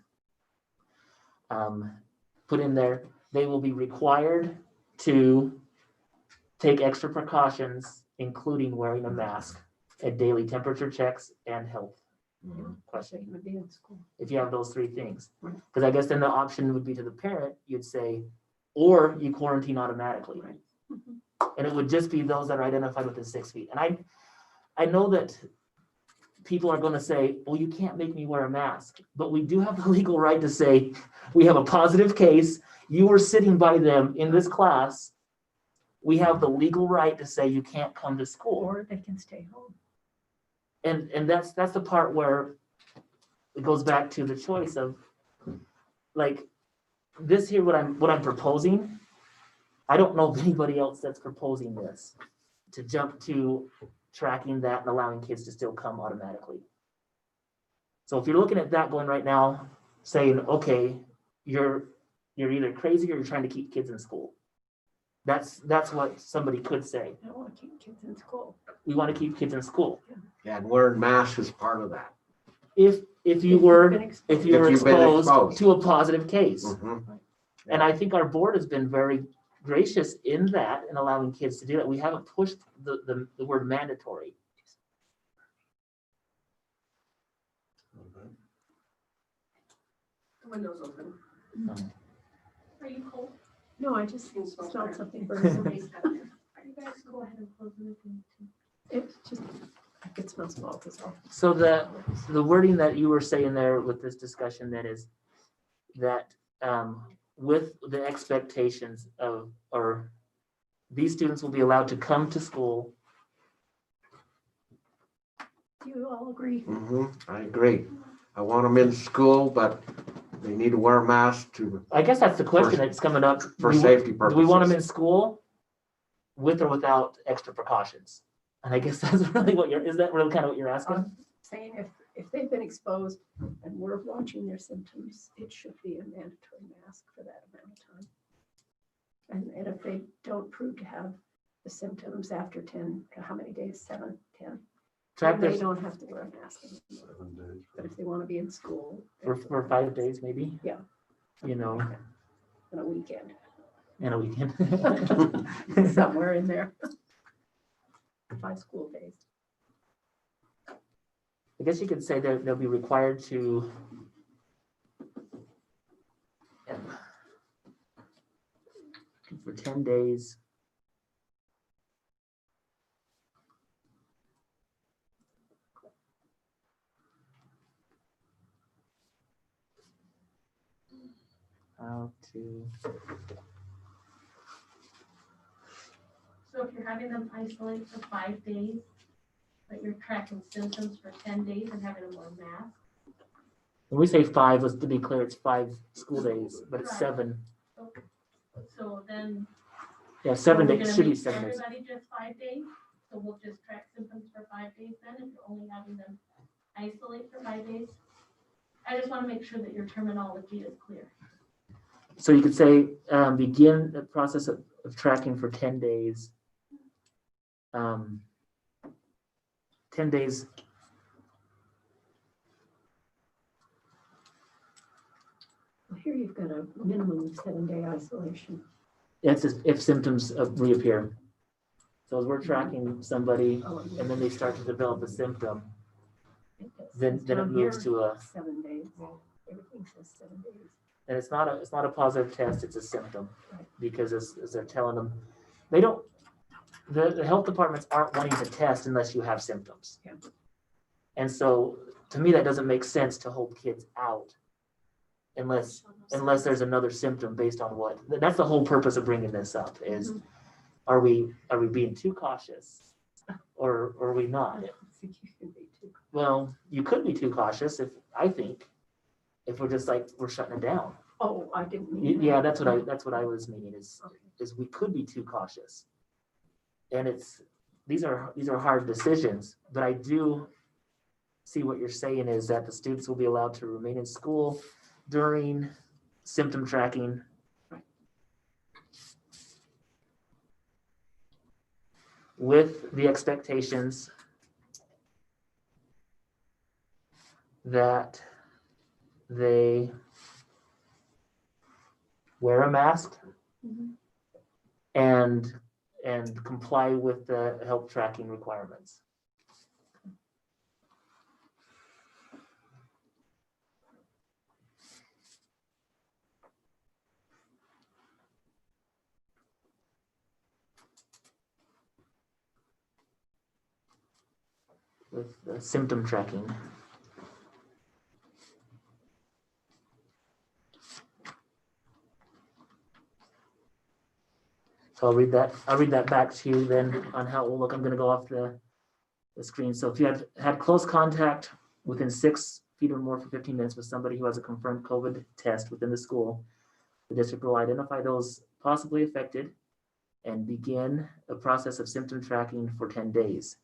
Put in there, they will be required to take extra precautions, including wearing a mask at daily temperature checks and health questioning. They're going to be in school. If you have those three things. Right. Because I guess then the option would be to the parent, you'd say, or you quarantine automatically. Right. And it would just be those that are identified within 6 feet. And I know that people are going to say, well, you can't make me wear a mask. But we do have the legal right to say, we have a positive case. You were sitting by them in this class. We have the legal right to say you can't come to school. Or they can stay home. And that's the part where it goes back to the choice of, like, this here, what I'm proposing, I don't know of anybody else that's proposing this, to jump to tracking that and allowing kids to still come automatically. So if you're looking at that going right now, saying, okay, you're either crazy or you're trying to keep kids in school. That's what somebody could say. I want to keep kids in school. We want to keep kids in school. Yeah, and wearing masks is part of that. If you If you've were been exposed. if you were If you've been exposed exposed. to a positive case. Mhm. And I think our board has been very gracious in that and allowing kids to do that. We haven't pushed the word mandatory. The window's open. Are you cold? No, I just smelled something burning. Somebody's got it. You guys go ahead and close it if you need to. It just, I could smell smoke as well. So the wording that you were saying there with this discussion then is that with the expectations of, or these students will be allowed to come to school. Do you all agree? Mhm, I agree. I want them in school, but they need to wear a mask I guess that's the question that's coming up. for Do we- safety Do purposes. we want them in school with or without extra precautions? And I guess that's really is that really kind of what you're asking? I'm saying if they've been exposed and we're watching their symptoms, it should be a mandatory mask for that amount of time. And if they don't prove to have the symptoms after 10, how many days? 7, 10? Track Then their they don't have to wear a mask anymore. 7 days. But if they want to be in school. for 5 days maybe. Yeah. You know, On a weekend, in a weekend. somewhere in there. 5 school days. I guess you could say that they'll be required to for 10 days. How to, So if you're having them isolate for 5 days, but you're tracking symptoms for 10 days and having them wear masks, when we say 5, let's to be clear, it's 5 school days, but it's Right. 7. so then. Yeah, 7 are we days, gonna should be make 7 days. Everybody just 5 days, so we'll just track symptoms for 5 days then, if you're only having them isolate for 5 days? I just want to make sure that your terminology is clear. So you could say, begin the process of tracking for 10 days. 10 days. Well, here you've got a minimum of 7-day isolation. If symptoms reappear. So as we're tracking somebody Oh, and then they start to develop a symptom, it does. then it Down moves here, to a, 7 days. Everything says 7 days. and it's not a positive test, it's a symptom. Right. Because as they're telling them, they don't, the health departments aren't wanting to test unless you have symptoms. Yeah. And so to me, that doesn't make sense to hold kids out unless there's another symptom based on what, that's the whole purpose of bringing this up is, Mhm. are we being too cautious or are we I not? don't think you can be too. Well, you could be too cautious if we're just like, we're shutting it down. Oh, I didn't mean that. Yeah, that's what I was meaning is Okay. we could be too cautious. And these are hard decisions, but I do see what you're saying is that the students will be allowed to remain in school during symptom tracking. Right. With the expectations that they wear a mask Mhm. and comply with the health tracking requirements. With the symptom tracking. So I'll read that back to you then on how it will look. I'm gonna go off the the screen. So if you had close contact within 6 feet or more for 15 minutes with somebody who has a confirmed COVID test within the school, the district will identify those possibly affected and begin a process of symptom tracking for 10 days.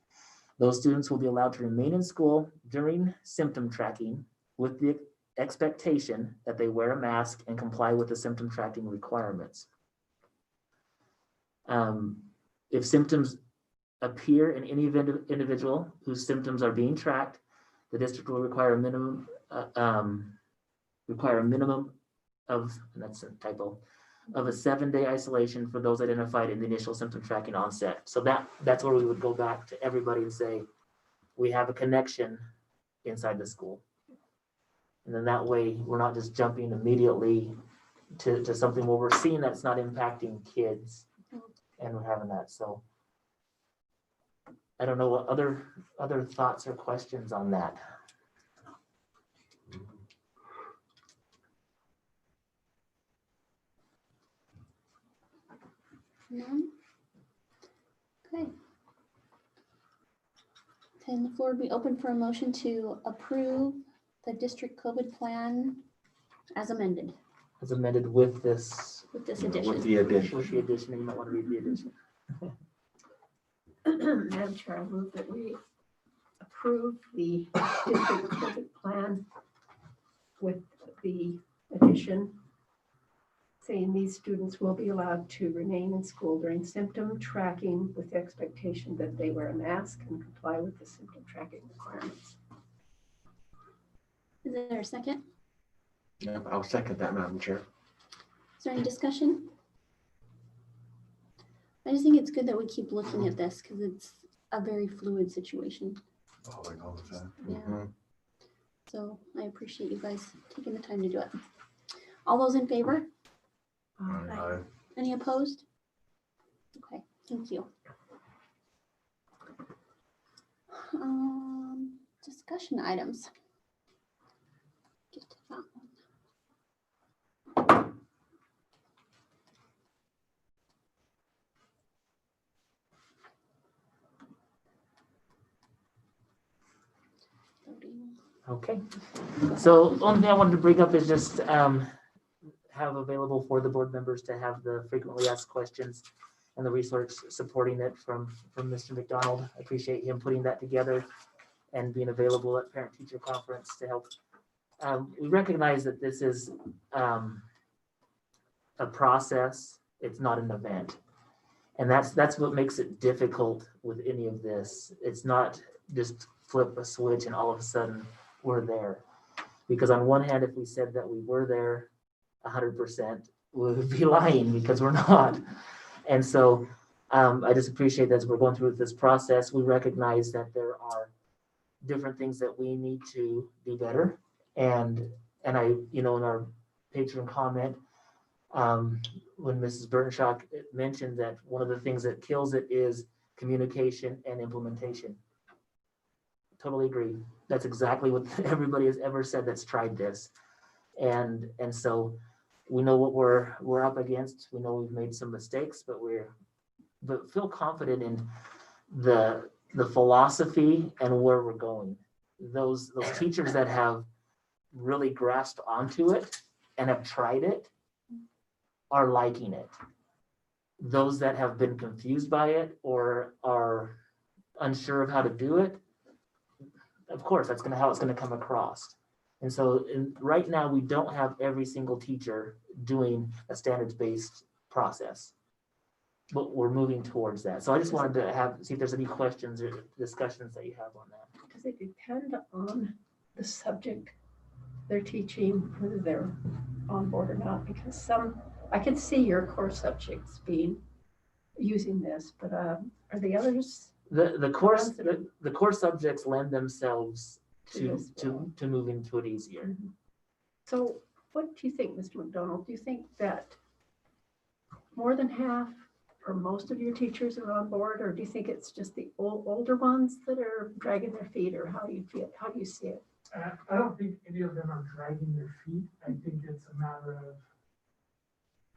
Those students will be allowed to remain in school during symptom tracking with the expectation that they wear a mask and comply with the symptom tracking requirements. If symptoms appear in any individual whose symptoms are being tracked, the district will require a minimum of, and that's a typo, of a 7-day isolation for those identified in the initial symptom tracking onset. So that's where we would go back to everybody and say, we have a connection inside the school. And then that way we're not just jumping immediately to something where we're seeing that's not impacting kids and we're having that. So I don't know what other thoughts or questions on that. None? Okay. Then the floor will be open for a motion to approve the district COVID plan as amended As amended with this, with this With addition. the addition. with the addition, and you might want to read the addition. Madam Chair, I move that we approve the district COVID plan with the addition saying these students will be allowed to remain in school during symptom tracking with the expectation that they wear a mask and comply with the symptom tracking requirements. Is there a second? Yep, I'll second that, Madam Chair. Is there any discussion? I just think it's good that we keep looking at this because it's a very fluid situation. Oh, like all the time. Yeah. Mhm. So I appreciate you guys taking the time to do it. All those in favor? Aye. Any opposed? Okay, thank you. Discussion items. Get to that one. Voting. Okay. So only thing I wanted to bring up is just have available for the board members to have the frequently asked questions and the resource supporting it from Mr. McDonald. I appreciate him putting that together and being available at parent teacher conference to help. We recognize that this is a process. It's not an event. And that's what makes it difficult with any of this. It's not just flip a switch and all of a sudden we're there. Because on one hand, if we said that we were there 100%, we would be lying because we're not. And so I just appreciate that as we're going through this process, we recognize that there are different things that we need to do better. And I, in our patron comment, when Mrs. Burnshaw mentioned that one of the things that kills it is communication and implementation. Totally agree. That's exactly what everybody has ever said that's tried this. And so we know what we're up against. We know we've made some mistakes, but feel confident in the philosophy and where we're going. Those teachers that have really grasped onto it and have tried it are liking it. Those that have been confused by it or are unsure of how to do it, of course, that's how it's going to come across. And so right now, we don't have every single teacher doing a standards-based process, but we're moving towards that. So I just wanted to see if there's any questions or discussions that you have on that. Does it depend on the subject they're teaching, whether they're on board or not? Because I can see your core subjects using this, but are the others? The core subjects lend themselves to moving to it easier. So what do you think, Mr. McDonald? Do you think that more than half or most of your teachers are on board, or do you think it's just the older ones that are dragging their feet, or how do you feel? How do you see it? I don't think any of them are dragging their feet. I think it's a matter of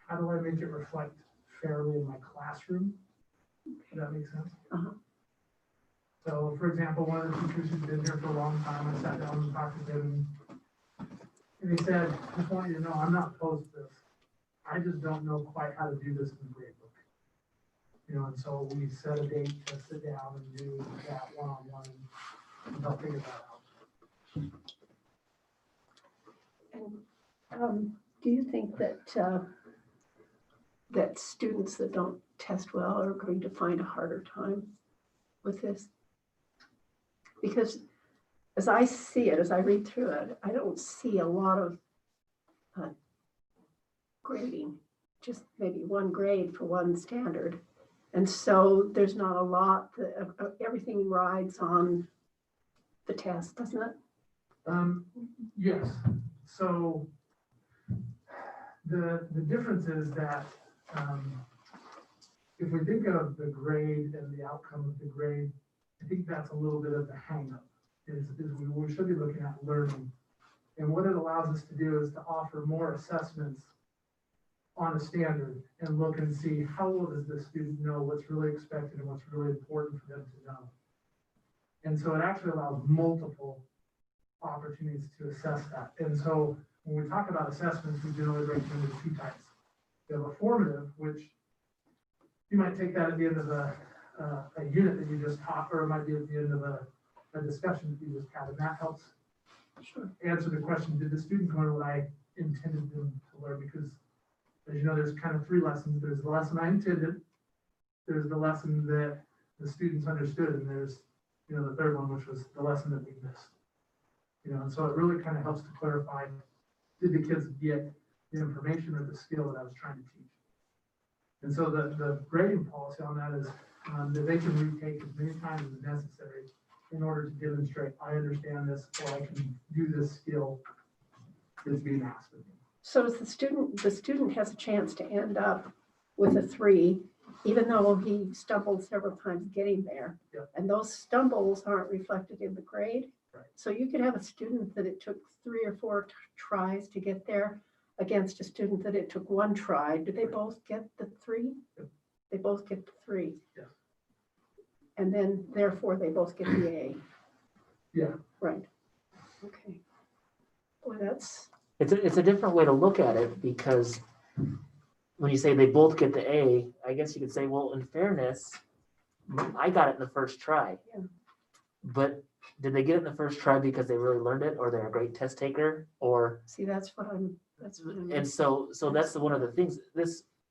how do I make it reflect fairly in my classroom? Does that make sense? So for example, one of the teachers who's been here for a long time, I sat down and talked to him. And he said, just want you to know, I'm not opposed to this. I just don't know quite how to do this in the grade book. You know, and so we set a date to sit down and do that one-on-one and help figure that out. Do you think that that students that don't test well are going to find a harder time with this? Because as I see it, as I read through it, I don't see a lot of grading, just maybe one grade for one standard. And so there's not a lot, everything rides on the test, doesn't it? Yes, so the difference is that if we think of the grade and the outcome of the grade, I think that's a little bit of the hang up, is we should be looking at learning. And what it allows us to do is to offer more assessments on a standard and look and see how well does the student know what's really expected and what's really important for them to know. And so it actually allows multiple opportunities to assess that. And so when we talk about assessments, we generally break them into two types. We have a formative, which you might take that at the end of a unit that you just taught, or it might be at the end of a discussion that you just had, and that helps answer the question, did the student learn what I intended them to learn? Because as you know, there's kind of three lessons. There's the lesson I intended, there's the lesson that the students understood, and there's, you know, the third one, which was the lesson that we missed. You know, and so it really kind of helps to clarify, did the kids get the information or the skill that I was trying to teach? And so the grading policy on that is that they can retake as many times as necessary in order to demonstrate, I understand this, or I can do this skill that's being asked of me. So is the student has a chance to end up with a 3, even though he stumbled several times getting there. Yep. And those stumbles aren't reflected in the grade. Right. So you could have a student that it took 3 or 4 tries to get there against a student that it took 1 try. Do they both get the 3? Yep. They both get the 3. Yeah. And then therefore they both get the A. Yeah. Right. Okay. Boy, that's. It's a different way to look at it, because when you say they both get the A, I guess you could say, well, in fairness, I got it in the first try. Yeah. But did they get it in the first try because they really learned it, or they're a great test taker, or? See, that's what I'm. And so that's one of the things.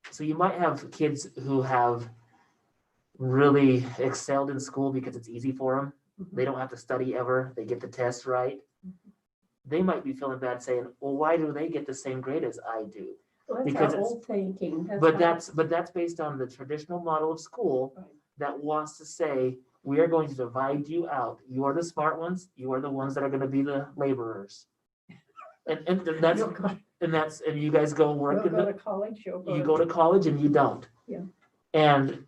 So you might have kids who have really excelled in school because it's easy for them. They don't have to study ever. They get the test right. They might be feeling bad saying, well, why do they get the same grade as I do? Well, that's because our it's- old thinking. But that's based on the traditional model of school Right. that wants to say, we are going to divide you out. You are the smart ones. You are the ones that are going to be the laborers. And you guys go work You'll in go the, to college, you go to college and you don't. Yeah. And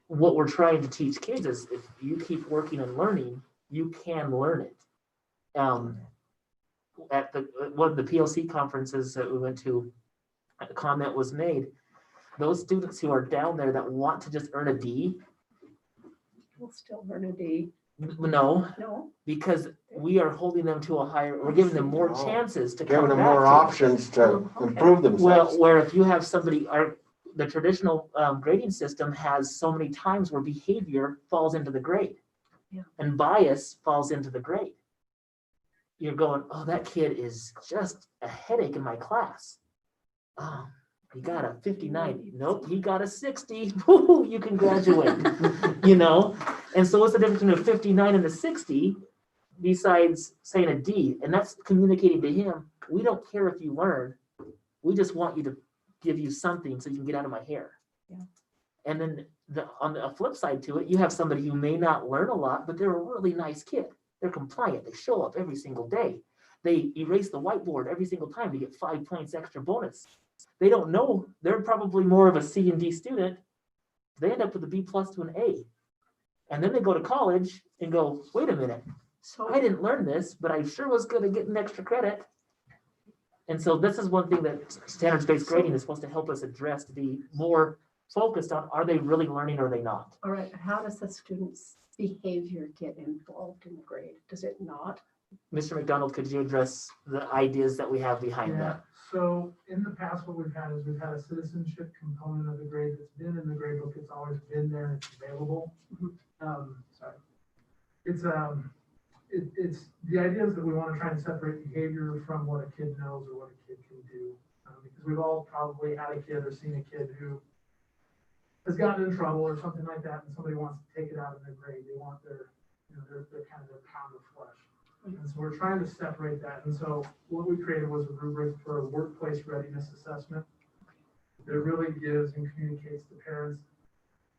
what we're trying to teach kids is, if you keep working and learning, you can learn it. At one of the PLC conferences that we went to, a comment was made. Those students who are down there that want to just earn a D, We'll still learn a D. no, No, because we are holding them to a higher, we're giving them more Oh. chances to Giving come them back more to. options to Okay. improve Well, themselves. where if you have somebody, the traditional grading system has so many times where behavior falls into the grade. Yeah. And bias falls into the grade. You're going, oh, that kid is just a headache in my class. Oh, he got a 59. Nope, he got a 60. Woo, you can graduate. You know? And so what's the difference between a 59 and a 60 besides saying a D? And that's communicating to him, we don't care if you learn. We just want you to give you something so you can get out of my hair. Yeah. And then on the flip side to it, you have somebody who may not learn a lot, but they're a really nice kid. They're compliant. They show up every single day. They erase the whiteboard every single time to get 5 points extra bonus. They don't know. They're probably more of a C and D student. They end up with a B+ to an A. And then they go to college and go, wait a minute, so I didn't learn this, but I sure was good at getting extra credit. And so this is one thing that standards-based grading is supposed to help us address, to be more focused on, are they really learning or are they not? all right, how does the students behavior get involved in the grade? Does it not? Mr. McDonald, could you address the ideas that we have behind Yeah, that? so in the past, what we've had is we've had a citizenship component of the grade that's been in the grade book. It's always been there and it's available. Sorry. It's, the idea is that we want to try and separate behavior from what a kid knows or what a kid can do. Because we've all probably had a kid or seen a kid who has gotten in trouble or something like that, and somebody wants to take it out of their grade. They want their, their kind of their pound of flesh. And so we're trying to separate that. And so what we created was a rubric for a workplace readiness assessment that really gives and communicates to parents,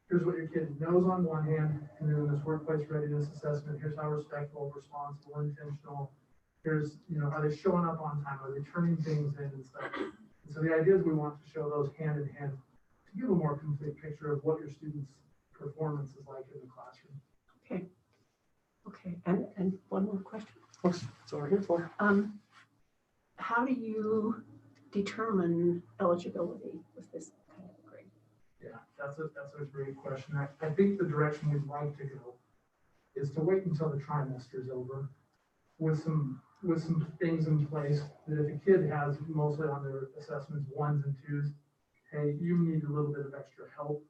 here's what your kid knows on one hand, and then in this workplace readiness assessment, here's how respectful, responsible, intentional. Here's, are they showing up on time? Are they turning things in and stuff? And so the idea is we want to show those hand in hand to give a more complete picture of what your students' performance is like in the classroom. Okay, and one more question. Of course, that's what we're here for. How do you determine eligibility with this kind of grade? Yeah, that's a great question. I think the direction we'd like to go is to wait until the trimester is over with some things in place that if a kid has mostly on their assessments 1s and 2s, hey, you need a little bit of extra help.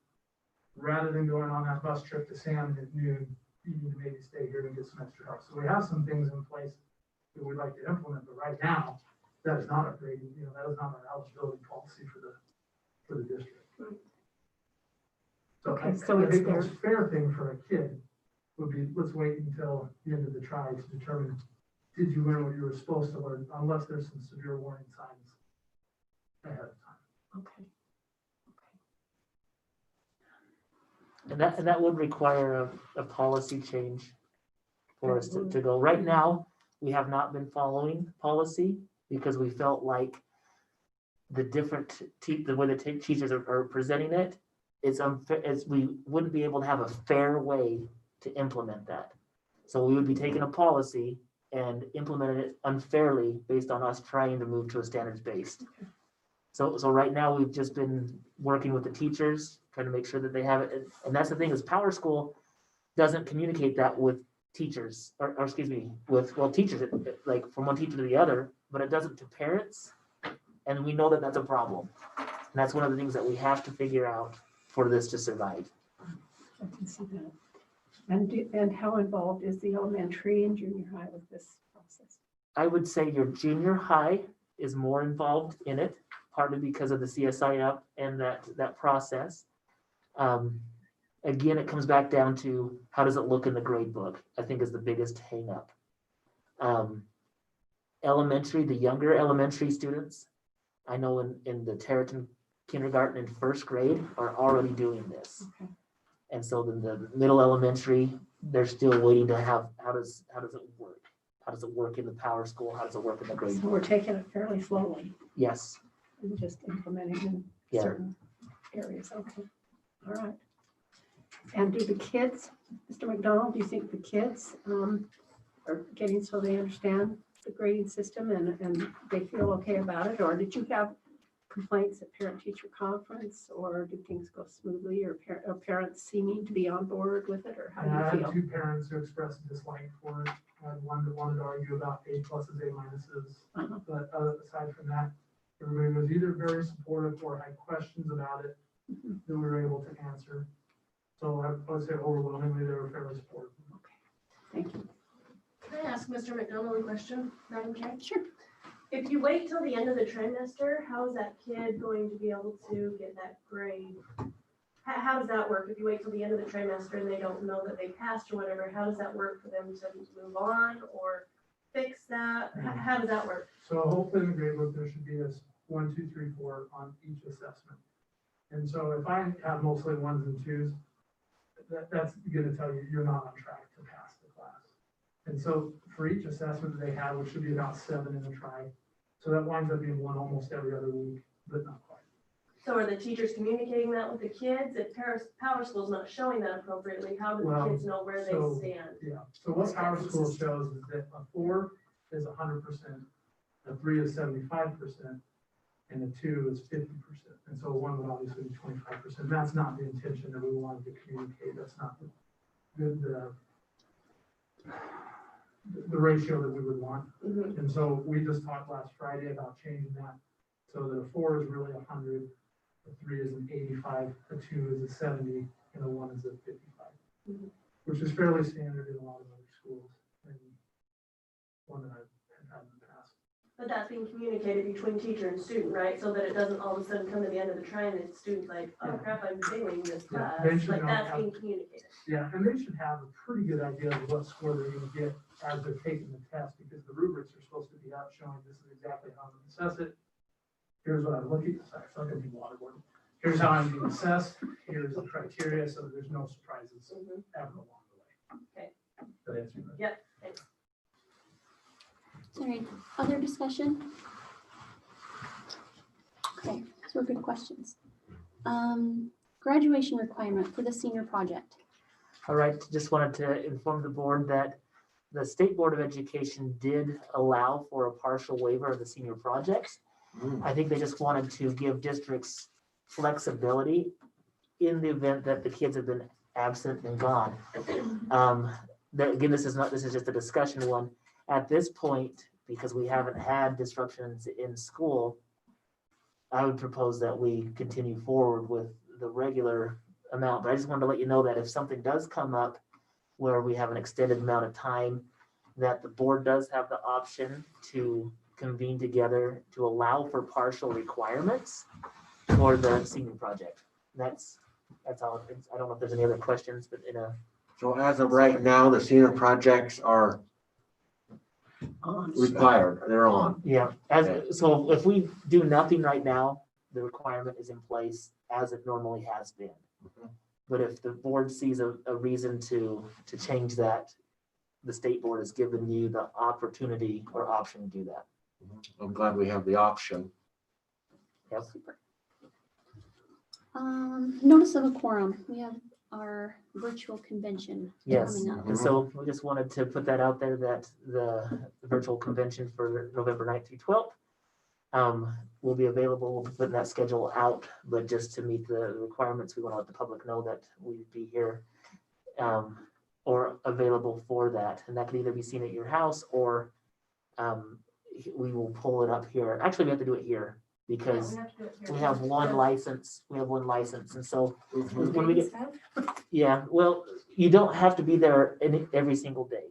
Rather than going on that bus trip to Salmon at noon, you need to maybe stay here and get some extra help. So we have some things in place that we'd like to implement, but right now, that is not our grading, that is not our eligibility policy for the district. So Okay, I so think it's the most fair thing for a kid would be, let's wait until the end of the try to determine, did you learn what you were supposed to learn, unless there's some severe warning signs ahead of time. Okay. And that would require a policy change for us to go. Right now, we have not been following policy because we felt like the different, the way the teachers are presenting it, is unfair, as we wouldn't be able to have a fair way to implement that. So we would be taking a policy and implementing it unfairly based on us trying to move to a standards-based. So right now, we've just been working with the teachers, trying to make sure that they have it. And that's the thing is Power School doesn't communicate that with teachers, or excuse me, with, well, teachers, like from one teacher to the other, but it doesn't to parents. And we know that that's a problem. And that's one of the things that we have to figure out for this to survive. I can see that. And how involved is the elementary and junior high with this process? I would say your junior high is more involved in it, partly because of the CSI up and that process. Again, it comes back down to how does it look in the grade book, I think is the biggest hang up. Elementary, the younger elementary students, I know in the Territon kindergarten and first grade are already doing this. Okay. And so then the middle elementary, they're still waiting to have, how does it work? How does it work in the Power School? How does it work in the grade So book? we're taking it fairly slowly Yes. and just implementing in Yeah. certain areas. Okay, all right. And do the kids, Mr. McDonald, do you think the kids are getting so they understand the grading system and they feel okay about it? Or did you have complaints at parent-teacher conference, or did things go smoothly, or parents seeming to be on board with it, or how do And I you had feel? 2 parents who expressed a dislike for it. I had one that wanted to argue about A pluses, A minuses. Uh-huh. But aside from that, everybody was either very supportive or had questions about it Mhm. that we were able to answer. So I would say overwhelmingly, they were fairly supportive. Thank you. Can I ask Mr. McDonald a question, Madam Chair? Sure. If you wait till the end of the trimester, how is that kid going to be able to get that grade? How does that work? If you wait till the end of the trimester and they don't know that they passed or whatever, how does that work for them to move on or fix that? How does that work? So hopefully in the grade book, there should be this 1, 2, 3, 4 on each assessment. And so if I have mostly 1s and 2s, that's going to tell you you're not on track to pass the class. And so for each assessment they have, which should be about 7 in a try, so that winds up being 1 almost every other week, but not quite. So are the teachers communicating that with the kids? If Power School's not showing that appropriately, how do the kids know where they stand? Yeah, so what Power School shows is that a 4 is 100%, a 3 is 75%, and a 2 is 50%. And so 1 would obviously be 25%. That's not the intention that we wanted to communicate. That's not the ratio that we would want. Mhm. And so we just talked last Friday about changing that. So the 4 is really 100, the 3 is an 85, the 2 is a 70, and the 1 is a 55, Mhm. which is fairly standard in a lot of other schools, and one that I've had in the past. But that's being communicated between teacher and student, right? So that it doesn't all of a sudden come to the end of the try and the student's like, oh crap, I'm failing this Yeah, class. they should Like not that's have- being communicated. Yeah, and they should have a pretty good idea of what score they're gonna get as they're taking the test, because the rubrics are supposed to be out showing this is exactly how I'm gonna assess it. Here's what I'm looking, sorry, it's not gonna be waterboarding. Here's how I'm being assessed, here's the criteria, so that there's no surprises Mhm. ever along the way. Okay. That answer your question? Yep, thanks. All right, other discussion? Okay, so we're good questions. Graduation requirement for the senior project. All right, just wanted to inform the board that the State Board of Education did allow for a partial waiver of the senior projects. I think they just wanted to give districts flexibility in the event that the kids have been absent and gone. Again, this is just a discussion one. At this point, because we haven't had disruptions in school, I would propose that we continue forward with the regular amount, but I just wanted to let you know that if something does come up where we have an extended amount of time, that the board does have the option to convene together to allow for partial requirements for the senior project. That's all. I don't know if there's any other questions, but So as of right now, the senior projects are required, they're on. yeah, so if we do nothing right now, the requirement is in place as it normally has been. Mhm. But if the board sees a reason to change that, the state board has given you the opportunity or option to do that. I'm glad we have the option. Yep. Super. Notice of a quorum. We have our virtual convention Yes, coming up. and so we just wanted to put that out there that the virtual convention for November 9th through 12th will be available. We'll be putting that schedule out, but just to meet the requirements, we want to let the public know that we'd be here or available for that. And that could either be seen at your house or we will pull it up here. Actually, we have to do it here because we have one license. We have one license. And so when we get, yeah, well, you don't have to be there every single day.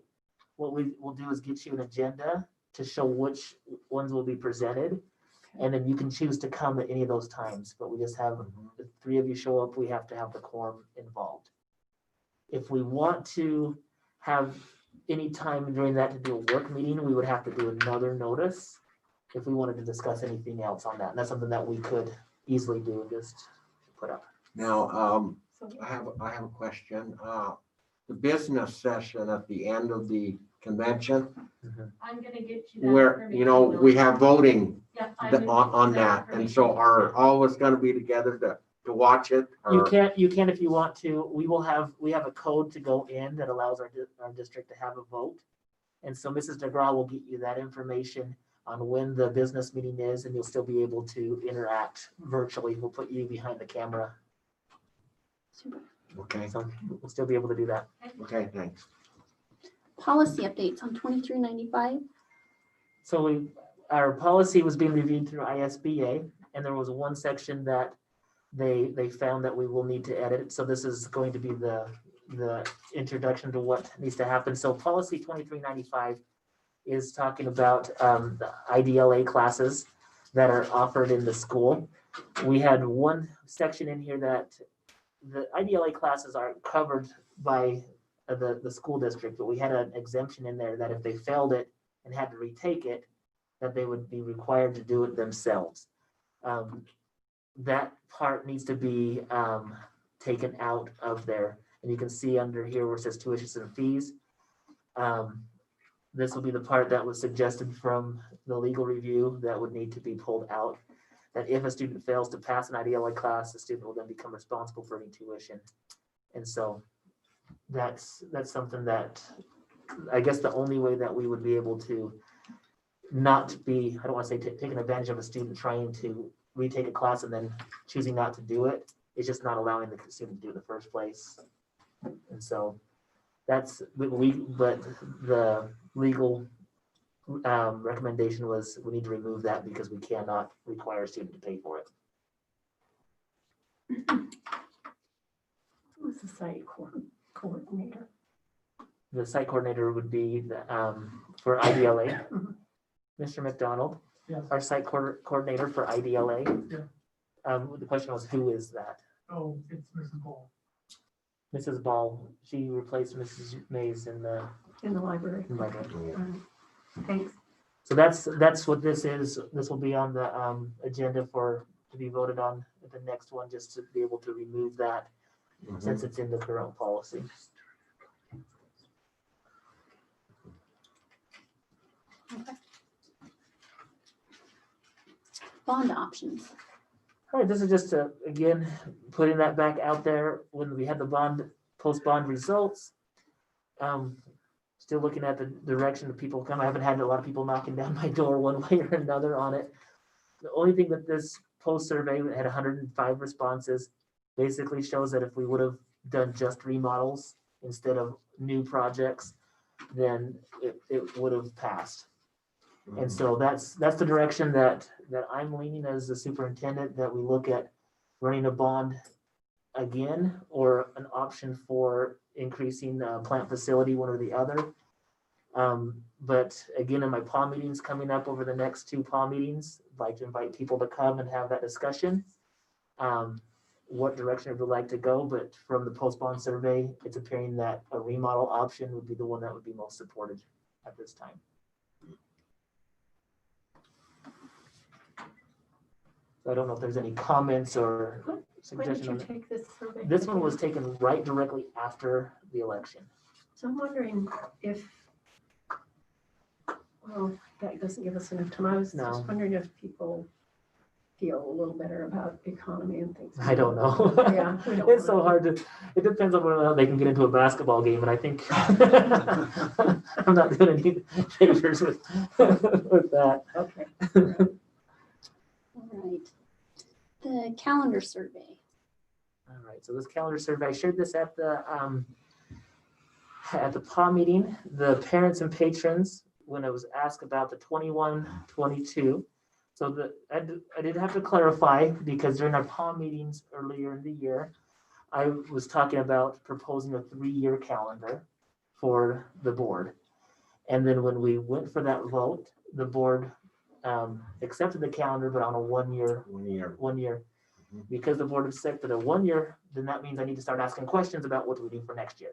What we will do is get you an agenda to show which ones will be presented. And then you can choose to come at any of those times, but we just have, if 3 of you show up, we have to have the quorum involved. If we want to have any time during that to do a work meeting, we would have to do another notice if we wanted to discuss anything else on that. And that's something that we could easily do and just put up. Now, I have a question. The business session at the end of the convention, I'm gonna get you that. where, you know, we have voting Yep, I'm on, gonna get you on that. And so information. are all of us gonna be together to watch it? You Or- can if you want to. We have a code to go in that allows our district to have a vote. And so Mrs. DeGraw will get you that information on when the business meeting is, and you'll still be able to interact virtually. We'll put you behind the camera. Super. Okay, So we'll still be able to do that. okay, thanks. Policy updates on 2395. So our policy was being reviewed through ISBA, and there was one section that they found that we will need to edit. So this is going to be the introduction to what needs to happen. So policy 2395 is talking about the IDLA classes that are offered in the school. We had one section in here that the IDLA classes are covered by the school district, but we had an exemption in there that if they failed it and had to retake it, that they would be required to do it themselves. That part needs to be taken out of there. And you can see under here where it says tuitions and fees. This will be the part that was suggested from the legal review that would need to be pulled out. That if a student fails to pass an IDLA class, the student will then become responsible for any tuition. And so that's something that I guess the only way that we would be able to not be, I don't want to say taking advantage of a student trying to retake a class and then choosing not to do it, is just not allowing the student to do it in the first place. And so That's, but the legal recommendation was we need to remove that because we cannot require a student to pay for it. Who's the site coordinator? The site coordinator would be the, for IDLA, Mr. McDonald, Yes. our site coordinator for IDLA. Yeah. The question was, who is that? Oh, it's Mrs. Ball. Mrs. Ball, she replaced Mrs. Mays in the In the library. library. Thanks. So that's what this is. This will be on the agenda to be voted on at the next one, just to be able to remove that since it's in the current policy. Bond options. All right, this is just again, putting that back out there when we had the post-bond results. Still looking at the direction of people come. I haven't had a lot of people knocking down my door one way or another on it. The only thing that this post survey had 105 responses basically shows that if we would have done just remodels instead of new projects, then it would have passed. And so that's the direction that I'm leaning as the superintendent, that we look at running a bond again, or an option for increasing the plant facility, one or the other. But again, in my PAW meetings coming up over the next 2 PAW meetings, I'd like to invite people to come and have that discussion. What direction would like to go, but from the post-bond survey, it's appearing that a remodel option would be the one that would be most supported at this time. So I don't know if there's any comments or When did suggestions you on that. take this survey? This one was taken right directly after the election. So I'm wondering if, well, that doesn't give us enough time. I was No. just wondering if people feel a little better about the economy and things. I don't know. Yeah. we don't It's so wanna- hard to, it depends on whether or not they can get into a basketball game, and I think I'm not doing any favors with that. Okay. All right. The calendar survey. All right, so this calendar survey, I shared this at the PAW meeting. The parents and patrons, when it was asked about the 21-22, so I did have to clarify, because during our PAW meetings earlier in the year, I was talking about proposing a 3-year calendar for the board. And then when we went for that vote, the board accepted the calendar, but on a 1 year. 1 year. Because the board accepted a 1 year, then that means I need to start asking questions about what do we do for next year.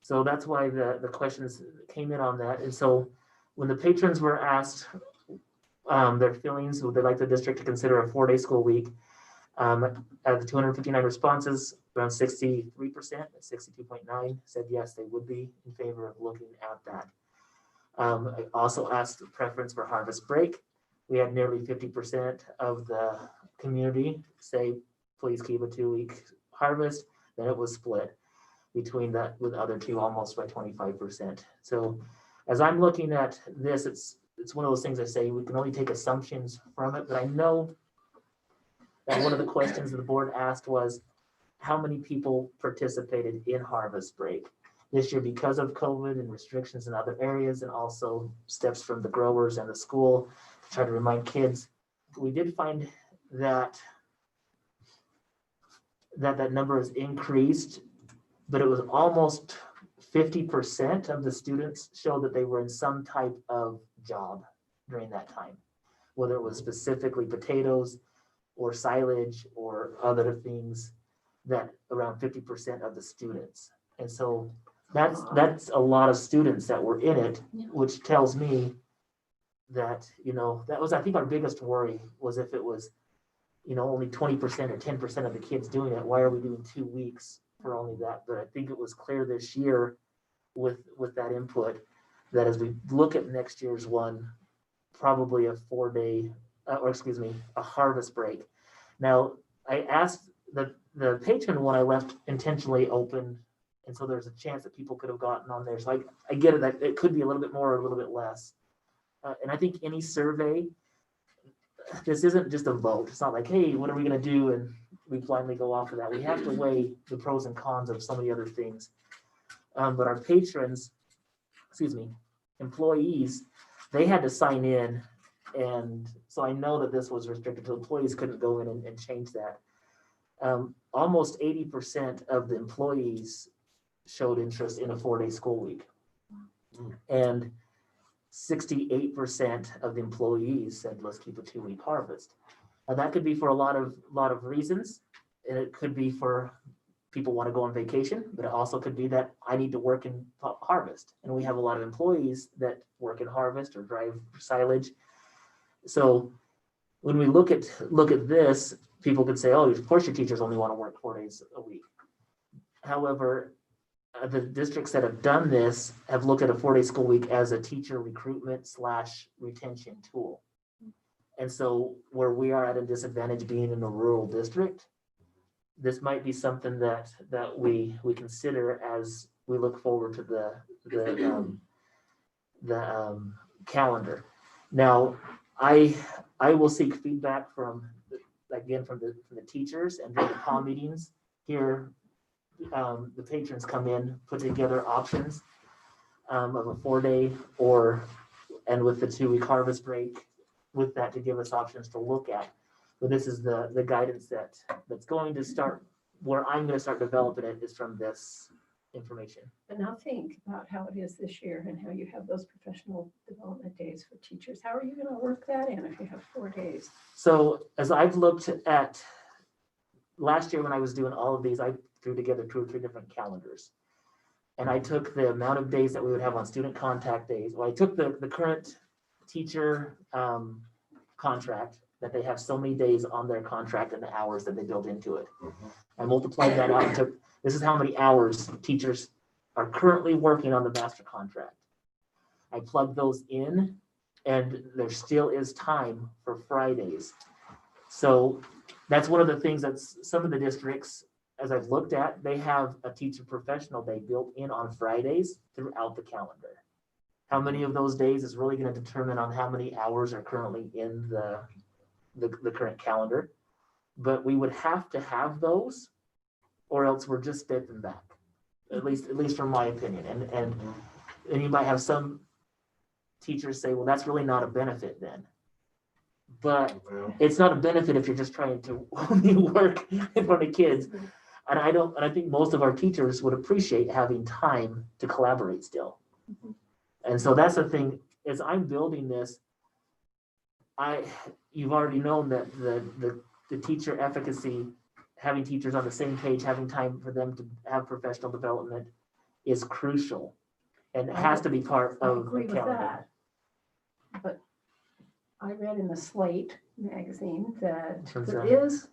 So that's why the questions came in on that. And so when the patrons were asked their feelings, would they like the district to consider a 4-day school week? Out of the 259 responses, around 63%, 62.9 said yes, they would be in favor of looking at that. I also asked the preference for harvest break. We had nearly 50% of the community say, please keep a 2-week harvest. Then it was split between that with other 2, almost by 25%. So as I'm looking at this, it's one of those things I say, we can only take assumptions from it, but I know that one of the questions that the board asked was, how many people participated in harvest break this year because of COVID and restrictions in other areas, and also steps from the growers and the school to try to remind kids. We did find that number has increased, but it was almost 50% of the students showed that they were in some type of job during that time, whether it was specifically potatoes or silage or other things, that around 50% of the students. And so that's a lot of students that were in it, Yeah. which tells me that, that was, I think, our biggest worry was if it was, only 20% or 10% of the kids doing it, why are we doing 2 weeks for only that? But I think it was clear this year with that input, that as we look at next year's one, probably a 4-day, a harvest break. Now, I asked the patron one, I left intentionally open, and so there's a chance that people could have gotten on there. So I get it, that it could be a little bit more or a little bit less. And I think any survey, this isn't just a vote. It's not like, hey, what are we going to do? And we blindly go off of that. We have to weigh the pros and cons of so many other things. But our patrons, employees, they had to sign in. And so I know that this was restricted to employees, couldn't go in and change that. Almost 80% of the employees showed interest in a 4-day school week. And 68% of the employees said, let's keep a 2-week harvest. Now that could be for a lot of reasons. And it could be for people want to go on vacation, but it also could be that I need to work in harvest. And we have a lot of employees that work in harvest or drive silage. So when we look at this, people could say, oh, of course your teachers only want to work 4 days a week. However, the districts that have done this have looked at a 4-day school week as a teacher recruitment / retention tool. And so where we are at a disadvantage being in a rural district, this might be something that we consider as we look forward to the calendar. Now, I will seek feedback from the teachers, and during the POM meetings here, the patrons come in, put together options of a 4-day and with the 2-week harvest break with that to give us options to look at. But this is the guidance that's going to start, where I'm going to start developing it is from this information. But now think about how it is this year and how you have those professional development days for teachers. How are you going to work that in if you have 4 days? So as I've looked at last year when I was doing all of these, I threw together 2 or 3 different calendars. And I took the amount of days that we would have on student contact days. Well, I took the current teacher contract that they have so many days on their contract and the hours that they built into it. I multiplied that out and took, this is how many hours teachers are currently working on the master contract. I plugged those in, and there still is time for Fridays. So that's one of the things that some of the districts, as I've looked at, they have a teacher professional day built in on Fridays throughout the calendar. How many of those days is really going to determine on how many hours are currently in the current calendar. But we would have to have those, or else we're just stepping back, at least from my opinion. And you might have some teachers say, well, that's really not a benefit then. But it's not a benefit if you're just trying to only work in front of kids. And I think most of our teachers would appreciate having time to collaborate still. And so that's the thing, as I'm building this, you've already known that the teacher efficacy, having teachers on the same page, having time for them to have professional development is crucial. And it has to be part I of agree the with calendar. that. But I read in the Slate magazine that What's there that? is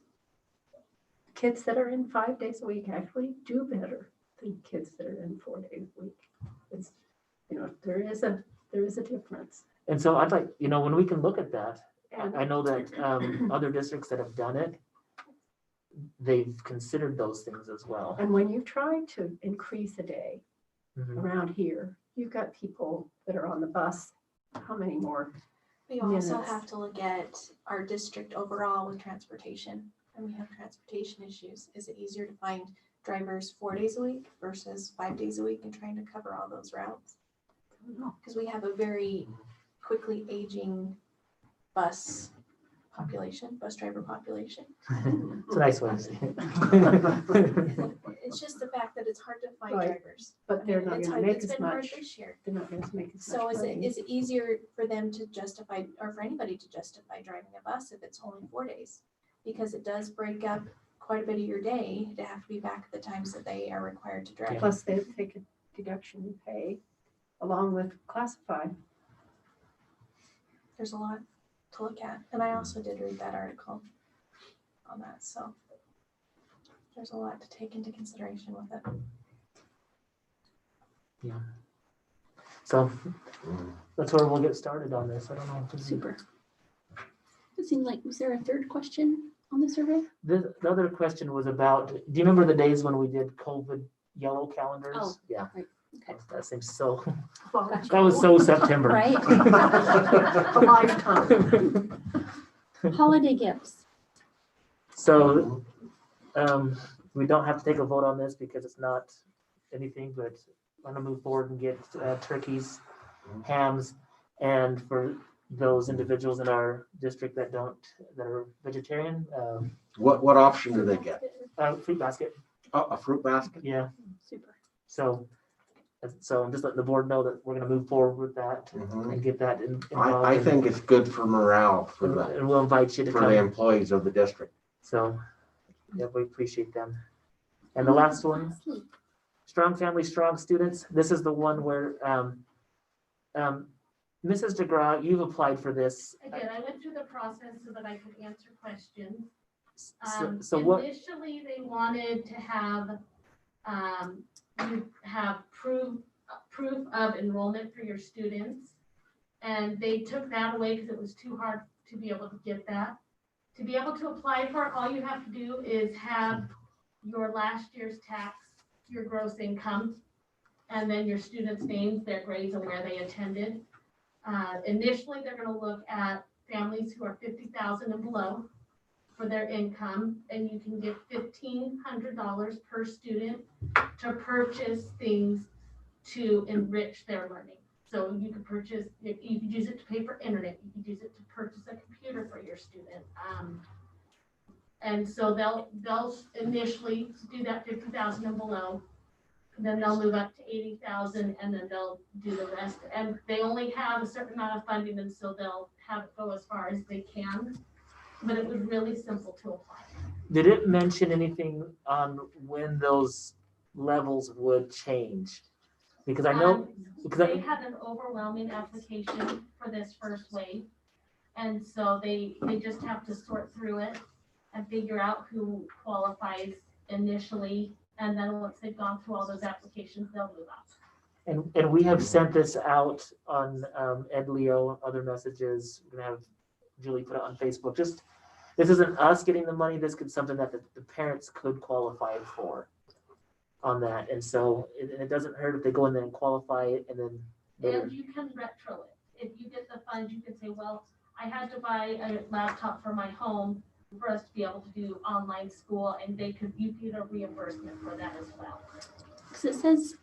kids that are in 5 days a week actually do better than kids that are in 4 days a week. It's, there is a difference. And so I'd like, when we can look at that, And I know that other districts that have done it, they've considered those things as well. And when you try to increase a day Mhm. around here, you've got people that are on the bus. How many more? We also minutes. have to look at our district overall with transportation, and we have transportation issues. Is it easier to find drivers 4 days a week versus 5 days a week and trying to cover all those routes? Because we have a very quickly aging bus driver population. It's a nice way to say it. It's just the fact that it's hard to find Right. drivers. But they're not It's going to hard, make it's as been hard much. this year. They're not going to make as much So is money. it easier for them to justify, or for anybody to justify driving a bus if it's only 4 days? Because it does break up quite a bit of your day to have to be back at the times that they are required to drive. Plus they take a deduction you pay along with classified. There's a lot to look at. And I also did read that article on that, so there's a lot to take into consideration with it. So that's where we'll get started on this. I don't know. Super. It seemed like, was there a third question on the survey? The other question was about, do you remember the days when we did COVID yellow calendars? Oh, Yeah. right. Okay. That seems so, Gotcha. that was so September. Right? A lifetime. Holiday gifts. So, we don't have to take a vote on this because it's not anything, but want to move forward and get turkeys, hams, and for those individuals in our district that are vegetarian, What option do they get? fruit basket. Oh, a fruit basket? Yeah. Super. So I'm just letting the board know that we're going to move forward with that Mhm. and get that I think it's good for morale for and we'll invite you to the come. employees of the district. So, yeah, we appreciate them. And the last one, strong family, strong students. This is the one where, Mrs. DeGraw, you've applied for this. I did. I went through the process so that I could answer questions. So what, Initially, they wanted to have, you have proof of enrollment for your students. And they took that away because it was too hard to be able to get that. To be able to apply for it, all you have to do is have your last year's tax, your gross income, and then your students' names, their grades, and where they attended. Initially, they're gonna look at families who are 50,000 and below for their income, and you can get $1,500 per student to purchase things to enrich their learning. So you could purchase, you could use it to pay for internet, you could use it to purchase a computer for your student. And so they'll initially do that 50,000 and below. Then they'll move up to 80,000 and then they'll do the rest. And they only have a certain amount of funding, and so they'll have it go as far as they can. But it was really simple to apply. did it mention anything on when those levels would change? Because I know, They had an overwhelming application for this first wave. And so they just have to sort through it and figure out who qualifies initially. And then once they've gone through all those applications, they'll move up. and we have sent this out on Ed Leo, other messages. We're gonna have Julie put it on Facebook. Just, this isn't us getting the money. This could something that the parents could qualify for on that. And so it doesn't hurt if they go in there and qualify it and then later. And you can retro it. If you get the funds, you can say, well, I had to buy a laptop for my home for us to be able to do online school, and you get a reimbursement for that as well. Because it says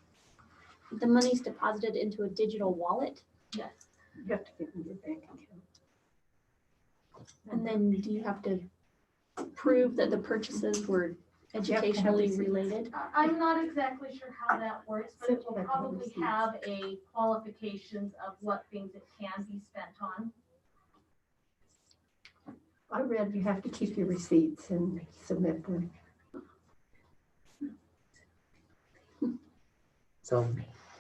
the money's deposited into a digital wallet, Yes. You have to give them your bank account. and then do you have to prove that the purchases were educationally receipts. related? I'm not exactly sure how that works, but it will probably have a qualifications of what things it can be spent on. I read you have to keep your receipts and submit them. So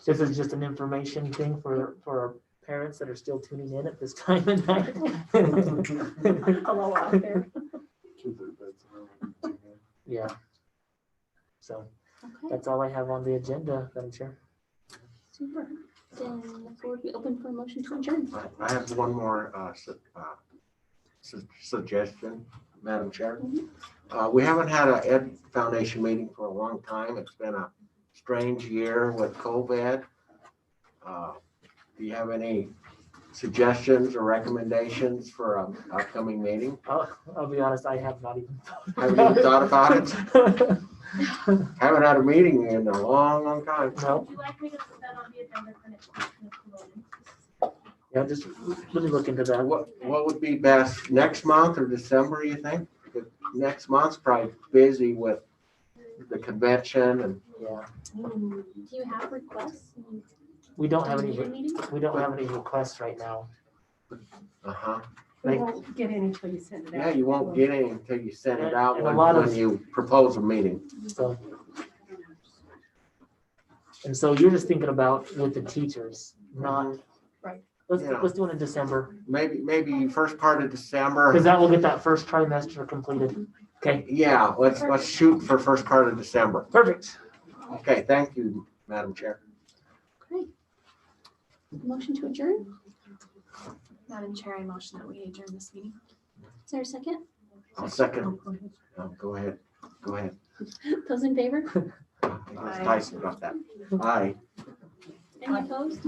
this is just an information thing for our parents that are still tuning in at this time of night. Hello out there. Yeah. So Okay, that's all I have on the agenda, Madam Chair. super. Then the floor will be open for a motion to adjourn. I have one more suggestion, Madam Chair. We haven't had a Ed Foundation meeting for a long time. It's been a strange year with COVID. Do you have any suggestions or recommendations for an upcoming meeting? I'll be honest, I have not even Haven't even thought about it? Haven't had a meeting in a long, long time. No, Would you like me to put that on the agenda for next week? yeah, just really look into that. What would be best, next month or December, you think? Next month's probably busy with the convention and Yeah, Do you have requests? we don't have any, Meeting? requests right now. uh-huh. We Like- won't get any until you send it out. Yeah, you won't get any until you send it out And a lot when of- you propose a meeting. So. And so you're just thinking about with the teachers, not. Right. Yeah. Let's do it in December, Maybe first part of December. because that will get that first trimester completed. Okay, Yeah, let's shoot for first part of December. perfect. Okay, thank you, Madam Chair. Great. Motion to adjourn? Madam Chair, I motion that we adjourn this meeting. Is there a second? I'll second. No, go ahead. Those in favor? I think it's Tyson got that. Aye. Any opposed?